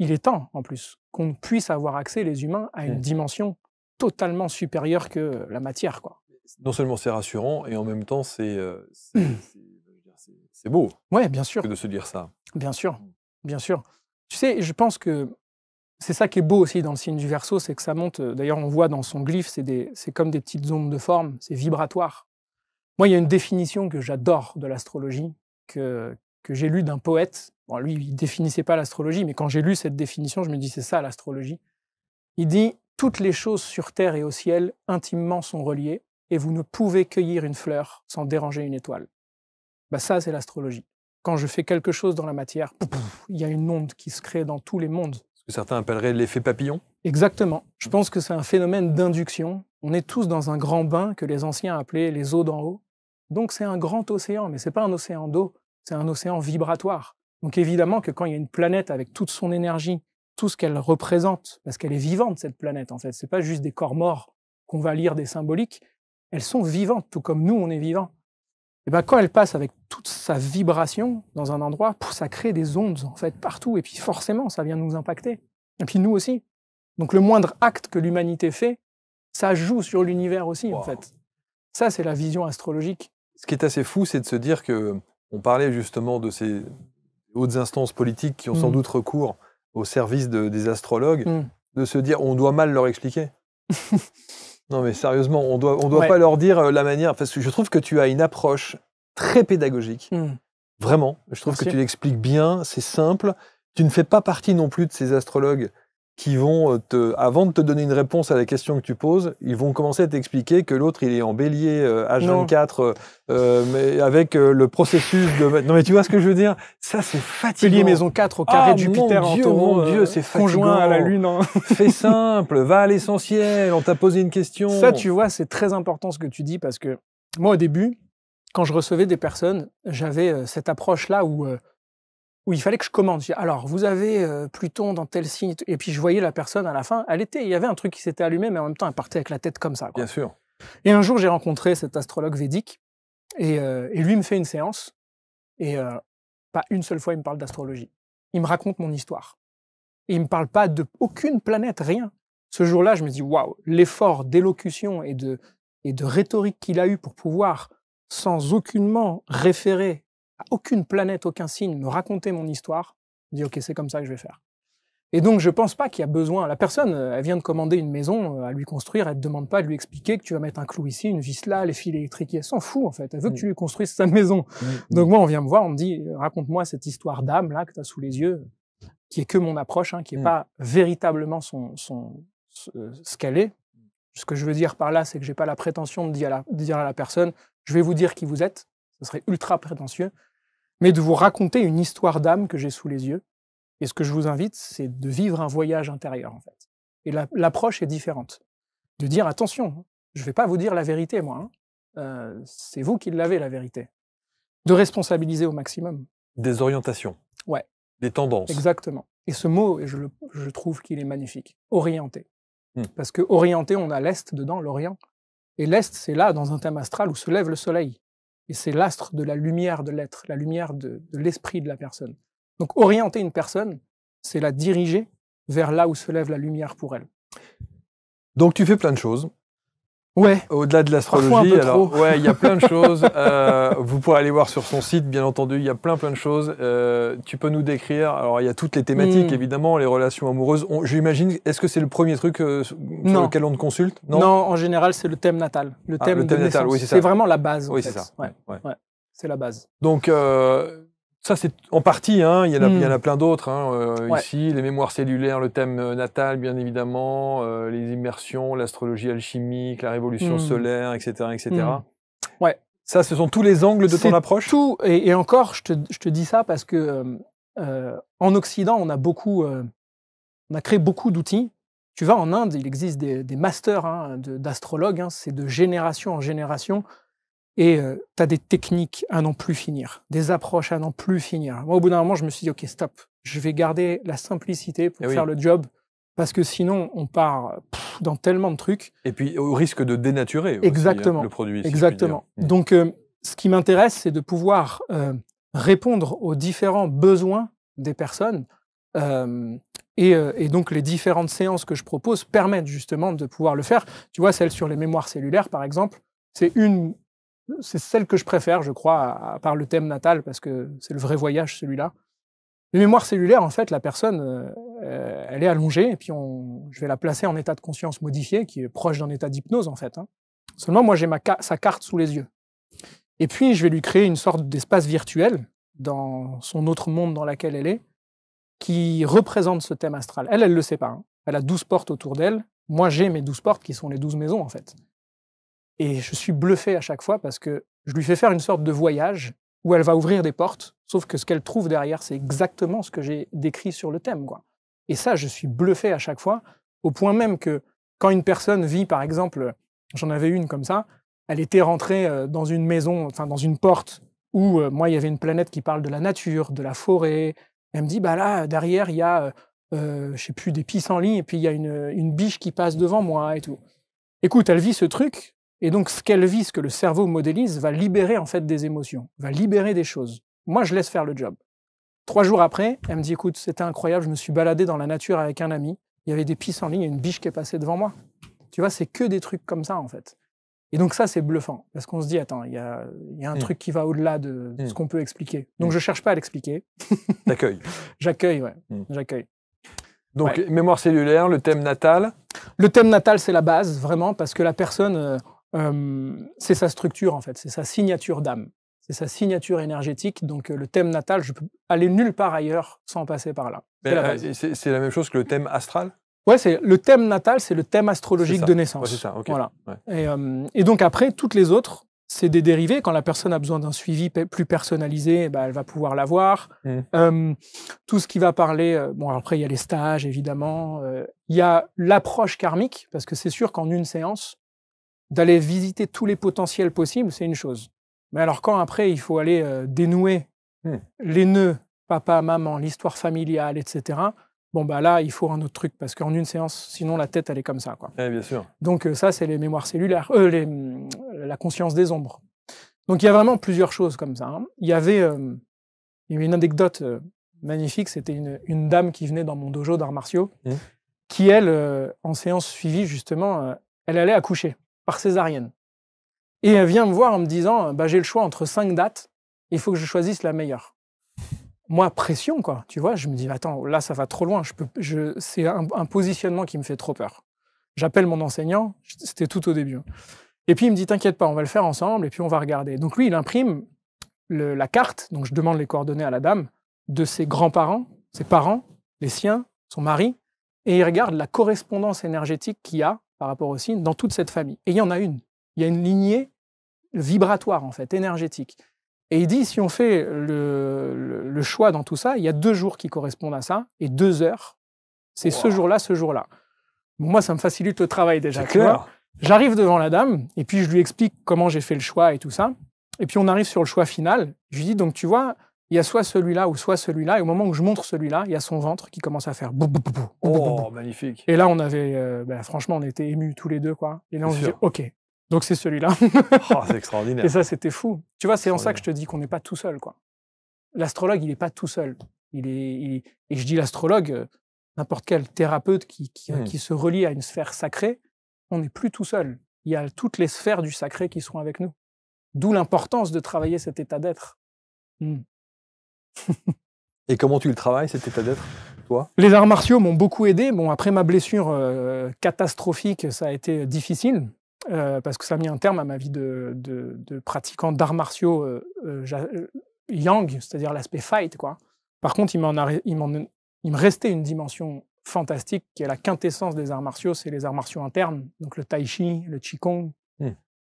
il est temps, en plus, qu'on puisse avoir accès, les humains, à une dimension totalement supérieure que la matière, quoi. Non seulement c'est rassurant, et en même temps c'est beau. Ouais, bien sûr. Que de se dire ça. Bien sûr, bien sûr. Tu sais, je pense que c'est ça qui est beau aussi dans le signe du Verseau, c'est que ça monte. D'ailleurs, on voit dans son glyphe, c'est comme des petites ondes de forme, c'est vibratoire. Moi, il y a une définition que j'adore de l'astrologie, que j'ai lue d'un poète. Bon, lui, il définissait pas l'astrologie, mais quand j'ai lu cette définition, je me dis c'est ça l'astrologie. Il dit toutes les choses sur terre et au ciel intimement sont reliées, et vous ne pouvez cueillir une fleur sans déranger une étoile. Bah ça, c'est l'astrologie. Quand je fais quelque chose dans la matière, il y a une onde qui se crée dans tous les mondes. Ce que certains appelleraient l'effet papillon. Exactement. Je pense que c'est un phénomène d'induction. On est tous dans un grand bain que les anciens appelaient les eaux d'en haut. Donc c'est un grand océan, mais c'est pas un océan d'eau, c'est un océan vibratoire. Donc évidemment que quand il y a une planète avec toute son énergie, tout ce qu'elle représente, parce qu'elle est vivante cette planète en fait, c'est pas juste des corps morts qu'on va lire des symboliques, elles sont vivantes, tout comme nous on est vivants. Et ben quand elle passe avec toute sa vibration dans un endroit, ça crée des ondes en fait partout, et puis forcément ça vient nous impacter. Et puis nous aussi. Donc le moindre acte que l'humanité fait, ça joue sur l'univers aussi en fait. Ça c'est la vision astrologique. Ce qui est assez fou, c'est de se dire que on parlait justement de ces hautes instances politiques qui ont sans doute recours au service des astrologues, de se dire on doit mal leur expliquer. Non mais sérieusement, on doit pas leur dire la manière, parce que je trouve que tu as une approche très pédagogique. Vraiment, je trouve que tu l'expliques bien, c'est simple. Tu ne fais pas partie non plus de ces astrologues qui vont, avant de te donner une réponse à la question que tu poses, ils vont commencer à t'expliquer que l'autre, il est en bélier H24, mais avec le processus de... Non mais tu vois ce que je veux dire? Ça, c'est fatigant. Bélier maison 4 au carré de Jupiter en taureau. Mon Dieu, c'est fatigant. Conjoint à la Lune. Hein. Fais simple, va à l'essentiel, on t'a posé une question. Ça, tu vois, c'est très important ce que tu dis, parce que moi, au début, quand je recevais des personnes, j'avais cette approche-là où il fallait que je commande. Alors, vous avez Pluton dans tel signe. Et puis, je voyais la personne à la fin. Il y avait un truc qui s'était allumé, mais en même temps, elle partait avec la tête comme ça. Quoi. Bien sûr. Et un jour, j'ai rencontré cet astrologue védique. Et lui me fait une séance. Et pas une seule fois, il me parle d'astrologie. Il me raconte mon histoire. Et il me parle pas d'aucune planète, rien. Ce jour-là, je me dis, waouh, l'effort d'élocution et de rhétorique qu'il a eu pour pouvoir, sans aucunement référer à aucune planète, aucun signe, me raconter mon histoire, je dis ok, c'est comme ça que je vais faire. Et donc je pense pas qu'il y a besoin, la personne, elle vient de commander une maison à lui construire, elle te demande pas de lui expliquer que tu vas mettre un clou ici, une vis là, les fils électriques, elle s'en fout en fait, elle veut que tu lui construises sa maison. Donc moi on vient me voir, on me dit raconte-moi cette histoire d'âme là que tu as sous les yeux, qui est que mon approche, hein, qui est pas véritablement ce qu'elle est. Ce que je veux dire par là, c'est que j'ai pas la prétention de dire à la personne je vais vous dire qui vous êtes, ce serait ultra prétentieux, mais de vous raconter une histoire d'âme que j'ai sous les yeux. Et ce que je vous invite, c'est de vivre un voyage intérieur, en fait. Et l'approche est différente. De dire, attention, je ne vais pas vous dire la vérité, moi. Hein. C'est vous qui l'avez, la vérité. De responsabiliser au maximum. Des orientations. Ouais. Des tendances. Exactement. Et ce mot, je trouve qu'il est magnifique. Orienter. Parce que orienter, on a l'Est dedans, l'Orient. Et l'Est, c'est là, dans un thème astral, où se lève le soleil. Et c'est l'astre de la lumière de l'être, la lumière de l'esprit de la personne. Donc orienter une personne, c'est la diriger vers là où se lève la lumière pour elle. Donc tu fais plein de choses. Ouais. Au-delà de l'astrologie, alors ouais, il y a plein de choses. Vous pourrez aller voir sur son site, bien entendu, il y a plein de choses. Tu peux nous décrire. Alors il y a toutes les thématiques, évidemment, les relations amoureuses. J'imagine. Est-ce que c'est le premier truc sur lequel on te consulte? Non, en général, c'est le thème natal. Le thème natal, oui, c'est ça. C'est vraiment la base. Oui, c'est ça. Ouais. C'est la base. Donc Ça, c'est en partie, hein, il y en a plein d'autres. Ouais. Ici, les mémoires cellulaires, le thème natal, bien évidemment, les immersions, l'astrologie alchimique, la révolution solaire, etc. etc. Ouais. Ça, ce sont tous les angles de ton approche? Tout, et encore, je te dis ça parce que en Occident, on a créé beaucoup d'outils. Tu vas en Inde, il existe des masters d'astrologues, c'est de génération en génération. Et tu as des techniques à n'en plus finir, des approches à n'en plus finir. Moi, au bout d'un moment, je me suis dit, OK, stop, je vais garder la simplicité pour faire le job, parce que sinon, on part dans tellement de trucs. Et puis, au risque de dénaturer exactement, aussi, le produit. Si exactement. Donc, ce qui m'intéresse, c'est de pouvoir répondre aux différents besoins des personnes. Et donc, les différentes séances que je propose permettent justement de pouvoir le faire. Tu vois, celle sur les mémoires cellulaires, par exemple, c'est celle que je préfère, je crois, à part le thème natal, parce que c'est le vrai voyage, celui-là. Les mémoires cellulaires, en fait, la personne, elle est allongée, et puis je vais la placer en état de conscience modifié, qui est proche d'un état d'hypnose, en fait. Seulement, moi, j'ai sa carte sous les yeux. Et puis, je vais lui créer une sorte d'espace virtuel dans son autre monde dans lequel elle est, qui représente ce thème astral. Elle le sait pas. Elle a 12 portes autour d'elle. Moi, j'ai mes 12 portes, qui sont les 12 maisons, en fait. Et je suis bluffé à chaque fois parce que je lui fais faire une sorte de voyage où elle va ouvrir des portes, sauf que ce qu'elle trouve derrière, c'est exactement ce que j'ai décrit sur le thème, quoi. Et ça, je suis bluffé à chaque fois, au point même que quand une personne vit, par exemple, j'en avais une comme ça, elle était rentrée dans une maison, enfin dans une porte où moi, il y avait une planète qui parle de la nature, de la forêt. Elle me dit, bah là, derrière, il y a, je sais plus, des pissenlits, et puis il y a une biche qui passe devant moi et tout. Écoute, elle vit ce truc. Et donc, ce qu'elle vit, ce que le cerveau modélise, va libérer en fait des émotions, va libérer des choses. Moi, je laisse faire le job. 3 jours après, elle me dit, écoute, c'était incroyable, je me suis baladé dans la nature avec un ami, il y avait des pissenlits, il y a une biche qui est passée devant moi. Tu vois, c'est que des trucs comme ça, en fait. Et donc ça, c'est bluffant, parce qu'on se dit, attends, il y a un truc qui va au-delà de ce qu'on peut expliquer. Donc, je cherche pas à l'expliquer. T'accueilles. J'accueille, ouais. J'accueille. Donc, mémoire cellulaire, le thème natal. Le thème natal, c'est la base, vraiment, parce que la personne... c'est sa structure, en fait, c'est sa signature d'âme, c'est sa signature énergétique. Donc le thème natal, je peux aller nulle part ailleurs sans passer par là. C'est la même chose que le thème astral? Ouais, le thème natal, c'est le thème astrologique de naissance. Ouais, c'est ça, ok. Voilà. Ouais. Et donc après, toutes les autres, c'est des dérivés. Quand la personne a besoin d'un suivi plus personnalisé, elle va pouvoir l'avoir. Tout ce qui va parler... bon, après, il y a les stages, évidemment. Il y a l'approche karmique, parce que c'est sûr qu'en une séance, d'aller visiter tous les potentiels possibles, c'est une chose. Mais alors quand après, il faut aller dénouer les nœuds, papa, maman, l'histoire familiale, etc., bon, là, il faut un autre truc, parce qu'en une séance, sinon la tête, elle est comme ça, quoi. Oui, bien sûr. Donc ça, c'est les mémoires cellulaires, la conscience des ombres. Donc il y a vraiment plusieurs choses comme ça. Il y avait une anecdote magnifique, c'était une dame qui venait dans mon dojo d'arts martiaux, qui, elle, en séance suivie, justement, elle allait accoucher par césarienne. Et elle vient me voir en me disant, j'ai le choix entre 5 dates, il faut que je choisisse la meilleure. Moi, pression, quoi, tu vois, je me dis, attends, là, ça va trop loin, c'est un positionnement qui me fait trop peur. J'appelle mon enseignant, c'était tout au début. Et puis, il me dit, t'inquiète pas, on va le faire ensemble, et puis on va regarder. Donc lui, il imprime la carte, donc je demande les coordonnées à la dame, de ses grands-parents, ses parents, les siens, son mari, et il regarde la correspondance énergétique qu'il y a par rapport au signe dans toute cette famille. Et il y en a une. Il y a une lignée vibratoire, en fait, énergétique. Et il dit, si on fait le choix dans tout ça, il y a 2 jours qui correspondent à ça, et 2 heures. C'est ce jour-là, ce jour-là. Bon, moi, ça me facilite le travail déjà. C'est clair. J'arrive devant la dame, et puis je lui explique comment j'ai fait le choix et tout ça. Et puis on arrive sur le choix final. Je lui dis, donc tu vois, il y a soit celui-là ou soit celui-là. Et au moment où je montre celui-là, il y a son ventre qui commence à faire bou bou bou bou. Oh, magnifique. Et là, on avait, franchement, on était émus tous les deux, quoi. Et là, on se dit, OK, donc c'est celui-là. Oh, c'est extraordinaire. Et ça, c'était fou. Tu vois, c'est en ça que je te dis qu'on n'est pas tout seul, quoi. L'astrologue, il n'est pas tout seul. Et je dis l'astrologue, n'importe quel thérapeute qui se relie à une sphère sacrée, on n'est plus tout seul. Il y a toutes les sphères du sacré qui sont avec nous. D'où l'importance de travailler cet état d'être. Et comment tu le travailles, cet état d'être, toi? Les arts martiaux m'ont beaucoup aidé. Bon, après ma blessure catastrophique, ça a été difficile, parce que ça a mis un terme à ma vie de pratiquant d'arts martiaux. yang, c'est-à-dire l'aspect fight, quoi. Par contre, il me restait une dimension fantastique qui est la quintessence des arts martiaux, c'est les arts martiaux internes, donc le tai chi, le qigong,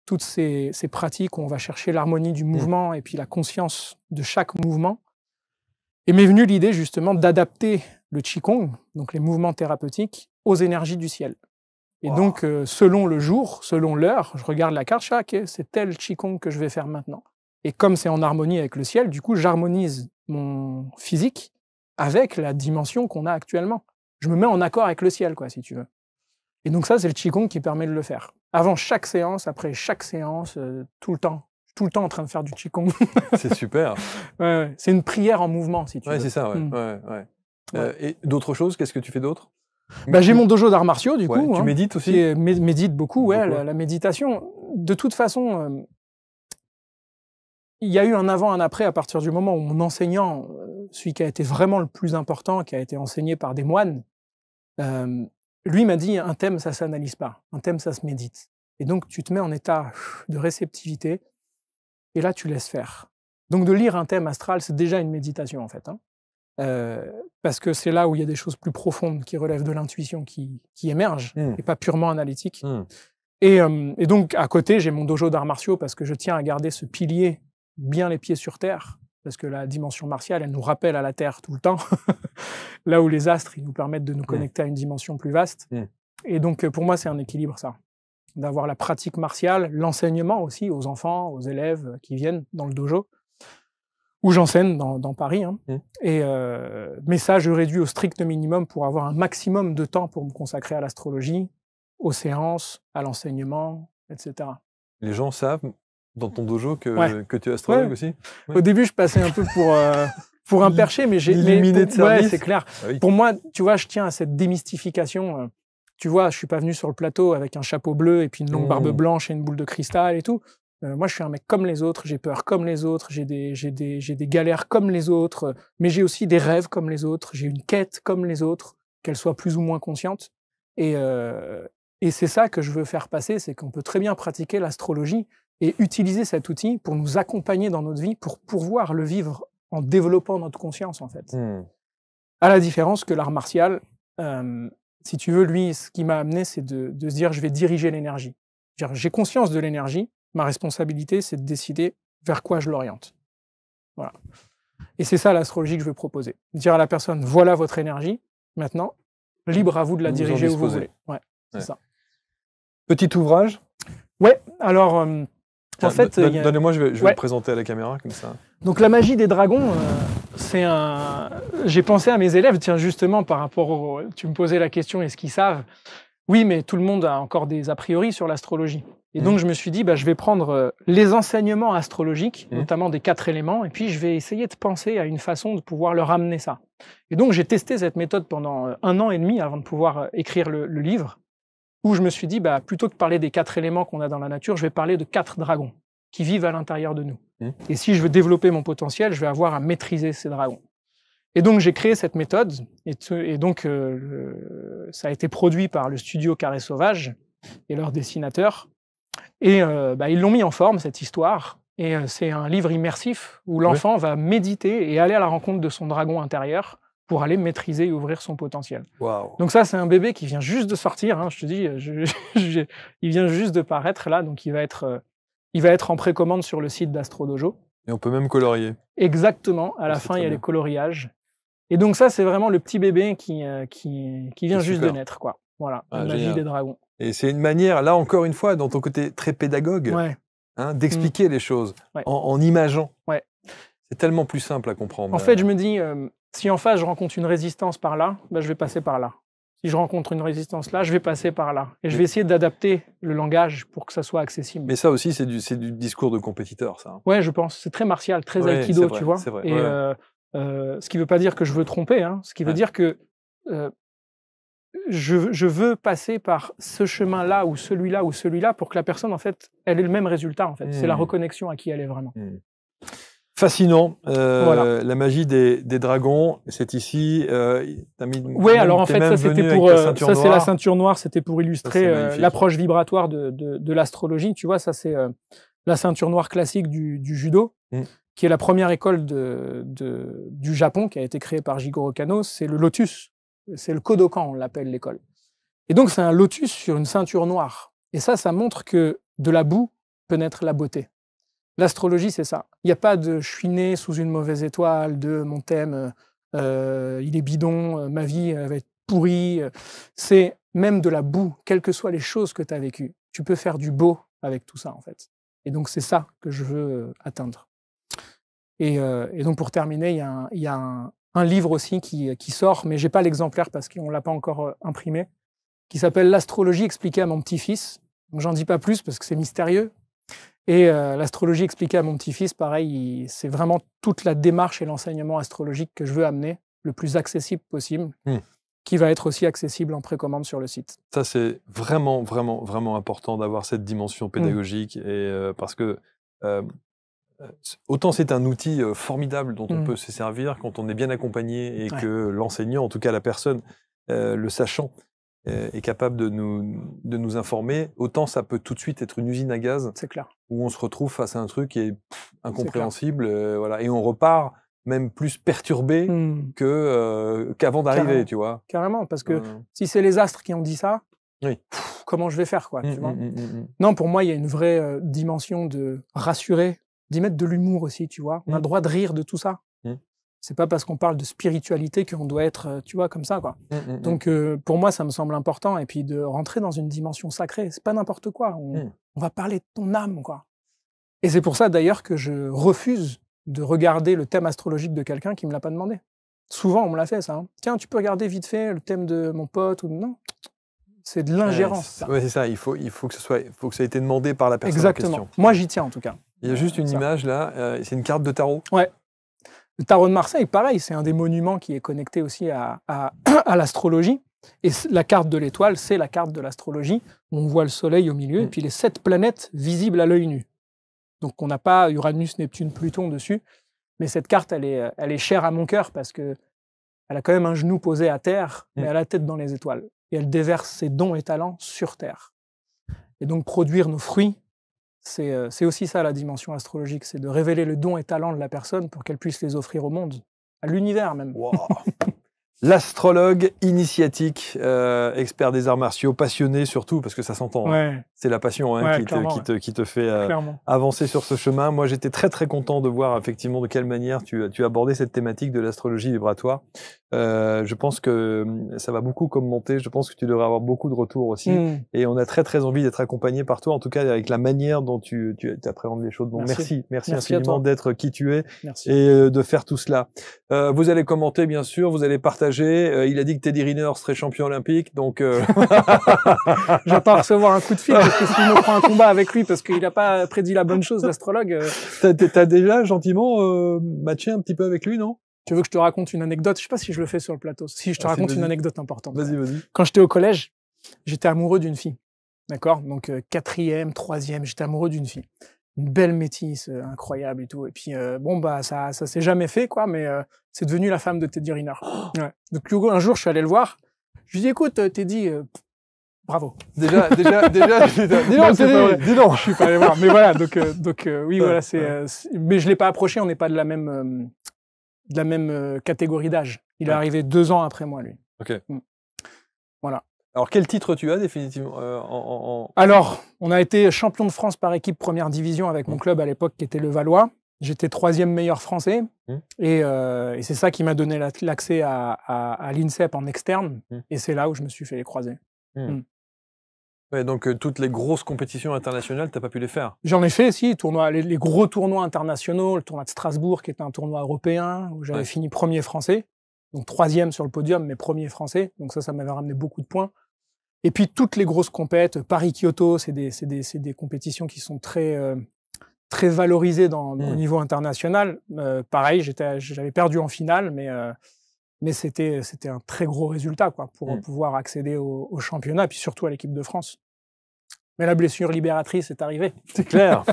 toutes ces pratiques où on va chercher l'harmonie du mouvement et puis la conscience de chaque mouvement. Et m'est venue l'idée justement d'adapter le qigong, donc les mouvements thérapeutiques, aux énergies du ciel. Et donc, selon le jour, selon l'heure, je regarde la carte, ok, c'est tel qigong que je vais faire maintenant. Et comme c'est en harmonie avec le ciel, du coup, j'harmonise mon physique avec la dimension qu'on a actuellement. Je me mets en accord avec le ciel, quoi, si tu veux. Et donc ça, c'est le qigong qui permet de le faire. Avant chaque séance, après chaque séance, tout le temps en train de faire du qigong. C'est super. Ouais. C'est une prière en mouvement, si tu veux. Ouais, c'est ça, et d'autres choses, qu'est-ce que tu fais d'autre? J'ai mon dojo d'arts martiaux, du coup. Tu médites aussi? Médite beaucoup, la méditation. De toute façon, il y a eu un avant, un après à partir du moment où mon enseignant, celui qui a été vraiment le plus important, qui a été enseigné par des moines, lui m'a dit, un thème, ça s'analyse pas. Un thème, ça se médite. Et donc, tu te mets en état de réceptivité, et là, tu laisses faire. Donc, de lire un thème astral, c'est déjà une méditation, en fait. Parce que c'est là où il y a des choses plus profondes qui relèvent de l'intuition qui émergent, et pas purement analytiques. Et donc, à côté, j'ai mon dojo d'arts martiaux parce que je tiens à garder ce pilier bien les pieds sur terre, parce que la dimension martiale, elle nous rappelle à la terre tout le temps, là où les astres, ils nous permettent de nous connecter à une dimension plus vaste. Et donc, pour moi, c'est un équilibre, ça. D'avoir la pratique martiale, l'enseignement aussi aux enfants, aux élèves qui viennent dans le dojo, où j'enseigne dans Paris. Mais ça, je réduis au strict minimum pour avoir un maximum de temps pour me consacrer à l'astrologie, aux séances, à l'enseignement, etc. Les gens savent, dans ton dojo, que tu es astrologue aussi? Au début, je passais un peu pour un perché, mais illuminé de service. c'est clair. Ah oui. Pour moi, tu vois, je tiens à cette démystification. Tu vois, je suis pas venu sur le plateau avec un chapeau bleu et puis une longue barbe blanche et une boule de cristal et tout. Moi, je suis un mec comme les autres, j'ai peur comme les autres, j'ai des galères comme les autres, mais j'ai aussi des rêves comme les autres, j'ai une quête comme les autres, qu'elle soit plus ou moins consciente. Et c'est ça que je veux faire passer, c'est qu'on peut très bien pratiquer l'astrologie et utiliser cet outil pour nous accompagner dans notre vie, pour pouvoir le vivre en développant notre conscience, en fait. À la différence que l'art martial, si tu veux, lui, ce qui m'a amené, c'est de se dire, je vais diriger l'énergie. J'ai conscience de l'énergie, ma responsabilité, c'est de décider vers quoi je l'oriente. Voilà. Et c'est ça l'astrologie que je veux proposer. Dire à la personne, voilà votre énergie, maintenant, libre à vous de la diriger où vous voulez. C'est ça. Petit ouvrage? Ouais, alors, en fait... Donnez-moi, je vais le présenter à la caméra, comme ça. Donc la magie des dragons, j'ai pensé à mes élèves, tiens, justement, par rapport tu me posais la question, est-ce qu'ils savent? Oui, mais tout le monde a encore des a priori sur l'astrologie. Et donc, je me suis dit, je vais prendre les enseignements astrologiques, notamment des 4 éléments, et puis je vais essayer de penser à une façon de pouvoir leur amener ça. Et donc, j'ai testé cette méthode pendant 1 an et demi avant de pouvoir écrire le livre, où je me suis dit, plutôt que de parler des 4 éléments qu'on a dans la nature, je vais parler de 4 dragons qui vivent à l'intérieur de nous. Et si je veux développer mon potentiel, je vais avoir à maîtriser ces dragons. Et donc, j'ai créé cette méthode, et donc, ça a été produit par le studio Carré Sauvage et leur dessinateur. Et ils l'ont mis en forme, cette histoire, et c'est un livre immersif où l'enfant va méditer et aller à la rencontre de son dragon intérieur pour aller maîtriser et ouvrir son potentiel. Wow. Donc ça, c'est un bébé qui vient juste de sortir, je te dis, il vient juste de paraître là, donc il va être en précommande sur le site d'Astro Dojo. Et on peut même colorier. Exactement, à la fin, il y a les coloriages. Et donc ça, c'est vraiment le petit bébé qui vient juste de naître, quoi. Voilà, la magie des dragons. Et c'est une manière, là encore une fois, dans ton côté très pédagogue, d'expliquer les choses en imageant. Ouais. C'est tellement plus simple à comprendre. En fait, je me dis, si en face je rencontre une résistance par là, je vais passer par là. Si je rencontre une résistance là, je vais passer par là. Et je vais essayer d'adapter le langage pour que ça soit accessible. Mais ça aussi, c'est du discours de compétiteur, ça. Ouais, je pense. C'est très martial, très aïkido, tu vois. C'est vrai. Et ce qui ne veut pas dire que je veux tromper, ce qui veut dire que je veux passer par ce chemin-là ou celui-là pour que la personne, en fait, elle ait le même résultat, en fait. C'est la reconnexion à qui elle est vraiment. Fascinant. La magie des dragons, c'est ici. Oui, alors en fait, ça c'était pour ça c'est la ceinture noire, c'était pour illustrer l'approche vibratoire de l'astrologie. Tu vois, ça c'est la ceinture noire classique du judo. qui est la première école du Japon, qui a été créée par Jigoro Kano, c'est le lotus. C'est le Kodokan, on l'appelle l'école. Et donc, c'est un lotus sur une ceinture noire. Et ça montre que de la boue peut naître la beauté. L'astrologie, c'est ça. Il n'y a pas de « je suis né sous une mauvaise étoile », de « mon thème, il est bidon, ma vie va être pourrie ». C'est même de la boue, quelles que soient les choses que tu as vécues. Tu peux faire du beau avec tout ça, en fait. Et donc, c'est ça que je veux atteindre. Et donc, pour terminer, il y a un livre aussi qui sort, mais je n'ai pas l'exemplaire parce qu'on ne l'a pas encore imprimé, qui s'appelle « L'astrologie expliquée à mon petit-fils ». Donc, j'en dis pas plus parce que c'est mystérieux. Et l'astrologie expliquée à mon petit-fils, pareil, c'est vraiment toute la démarche et l'enseignement astrologique que je veux amener le plus accessible possible, qui va être aussi accessible en précommande sur le site. Ça, c'est vraiment, vraiment, vraiment important d'avoir cette dimension pédagogique, et parce que autant c'est un outil formidable dont on peut se servir quand on est bien accompagné et que l'enseignant, en tout cas la personne, le sachant, est capable de nous informer, autant ça peut tout de suite être une usine à gaz. C'est clair. Où on se retrouve face à un truc qui est incompréhensible, voilà, et on repart même plus perturbé qu'avant d'arriver, tu vois. Carrément, parce que si c'est les astres qui ont dit ça, comment je vais faire, quoi, tu vois. Non, pour moi, il y a une vraie dimension de rassurer, d'y mettre de l'humour aussi, tu vois. On a le droit de rire de tout ça. C'est pas parce qu'on parle de spiritualité qu'on doit être, tu vois, comme ça, quoi. Donc, pour moi, ça me semble important. Et puis, de rentrer dans une dimension sacrée, c'est pas n'importe quoi. On va parler de ton âme, quoi. Et c'est pour ça, d'ailleurs, que je refuse de regarder le thème astrologique de quelqu'un qui me l'a pas demandé. Souvent, on me l'a fait, ça. Hein. Tiens, tu peux regarder vite fait le thème de mon pote ou non. C'est de l'ingérence. Ouais, c'est ça. Il faut que ça ait été demandé par la personne Exactement. en question. Moi, j'y tiens, en tout cas. Il y a juste une image, là. C'est une carte de tarot. Ouais. Le tarot de Marseille, pareil, c'est un des monuments qui est connecté aussi à l'astrologie. Et la carte de l'étoile, c'est la carte de l'astrologie. On voit le soleil au milieu et puis les 7 planètes visibles à l'œil nu. Donc on n'a pas Uranus, Neptune, Pluton dessus. Mais cette carte, elle est chère à mon cœur parce qu'elle a quand même un genou posé à terre, mais elle a la tête dans les étoiles. Et elle déverse ses dons et talents sur terre. Et donc produire nos fruits, c'est aussi ça la dimension astrologique, c'est de révéler le don et talent de la personne pour qu'elle puisse les offrir au monde, à l'univers même. Wow. L'astrologue initiatique, expert des arts martiaux, passionné surtout, parce que ça s'entend. Ouais. Hein. C'est la passion qui te fait avancer sur ce chemin. Moi, j'étais très très content de voir effectivement de quelle manière tu as abordé cette thématique de l'astrologie vibratoire. Je pense que ça va beaucoup commenter. Je pense que tu devrais avoir beaucoup de retours aussi. Et on a très très envie d'être accompagné par toi, en tout cas avec la manière dont tu appréhendes les choses. Donc merci infiniment d'être qui tu es et de faire tout cela. Vous allez commenter bien sûr, vous allez partager. Il a dit que Teddy Riner serait champion olympique, donc j'attends recevoir un coup de fil parce que s'il me prend un combat avec lui parce qu'il n'a pas prédit la bonne chose, l'astrologue. T'as déjà gentiment matché un petit peu avec lui, non? Tu veux que je te raconte une anecdote? Je sais pas si je le fais sur le plateau. Si je te raconte une anecdote importante. Vas-y. Quand j'étais au collège, j'étais amoureux d'une fille. D'accord? Donc 4e, 3e, j'étais amoureux d'une fille. Une belle métisse, incroyable et tout. Et puis ça s'est jamais fait, quoi, mais c'est devenu la femme de Teddy Riner. Ouais. Donc un jour, je suis allé le voir. Je lui dis, écoute, Teddy, bravo. Déjà, dis non, je suis pas allé voir. Mais voilà, donc oui, voilà, mais je l'ai pas approché. On n'est pas de la même catégorie d'âge. Il est arrivé 2 ans après moi, lui. Ok. Voilà. Alors, quel titre tu as définitivement Alors, on a été champion de France par équipe première division avec mon club à l'époque qui était le Valois. J'étais 3e meilleur français et c'est ça qui m'a donné l'accès à l'INSEP en externe et c'est là où je me suis fait les croisés. Ouais, donc toutes les grosses compétitions internationales, t'as pas pu les faire? J'en ai fait, si, les gros tournois internationaux, le tournoi de Strasbourg qui était un tournoi européen où j'avais fini 1er français, donc 3e sur le podium mais 1er français, donc ça m'avait ramené beaucoup de points. Et puis toutes les grosses compètes, Paris-Kyoto, c'est des compétitions qui sont très valorisées au niveau international. Pareil, j'avais perdu en finale, mais c'était un très gros résultat, quoi, pour pouvoir accéder au championnat, puis surtout à l'équipe de France. Mais la blessure libératrice est arrivée. C'est clair.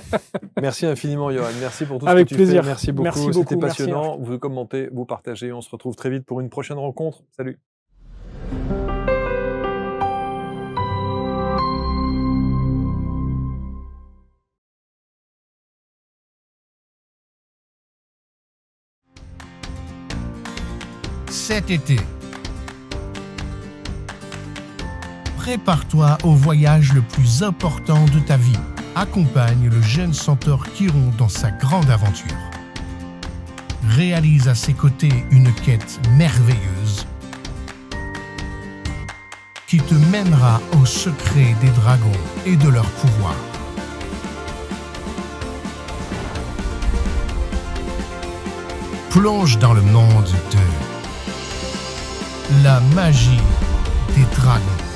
Merci infiniment, Yoann. Merci pour tout ce Avec que tu plaisir. fais. Merci beaucoup. C'était passionnant. Vous commentez, vous partagez. On se retrouve très vite pour une prochaine rencontre. Salut. cet été. Prépare-toi au voyage le plus important de ta vie. Accompagne le jeune centaure Chiron dans sa grande aventure. Réalise à ses côtés une quête merveilleuse qui te mènera au secret des dragons et de leur pouvoir. Plonge dans le monde de la magie des dragons.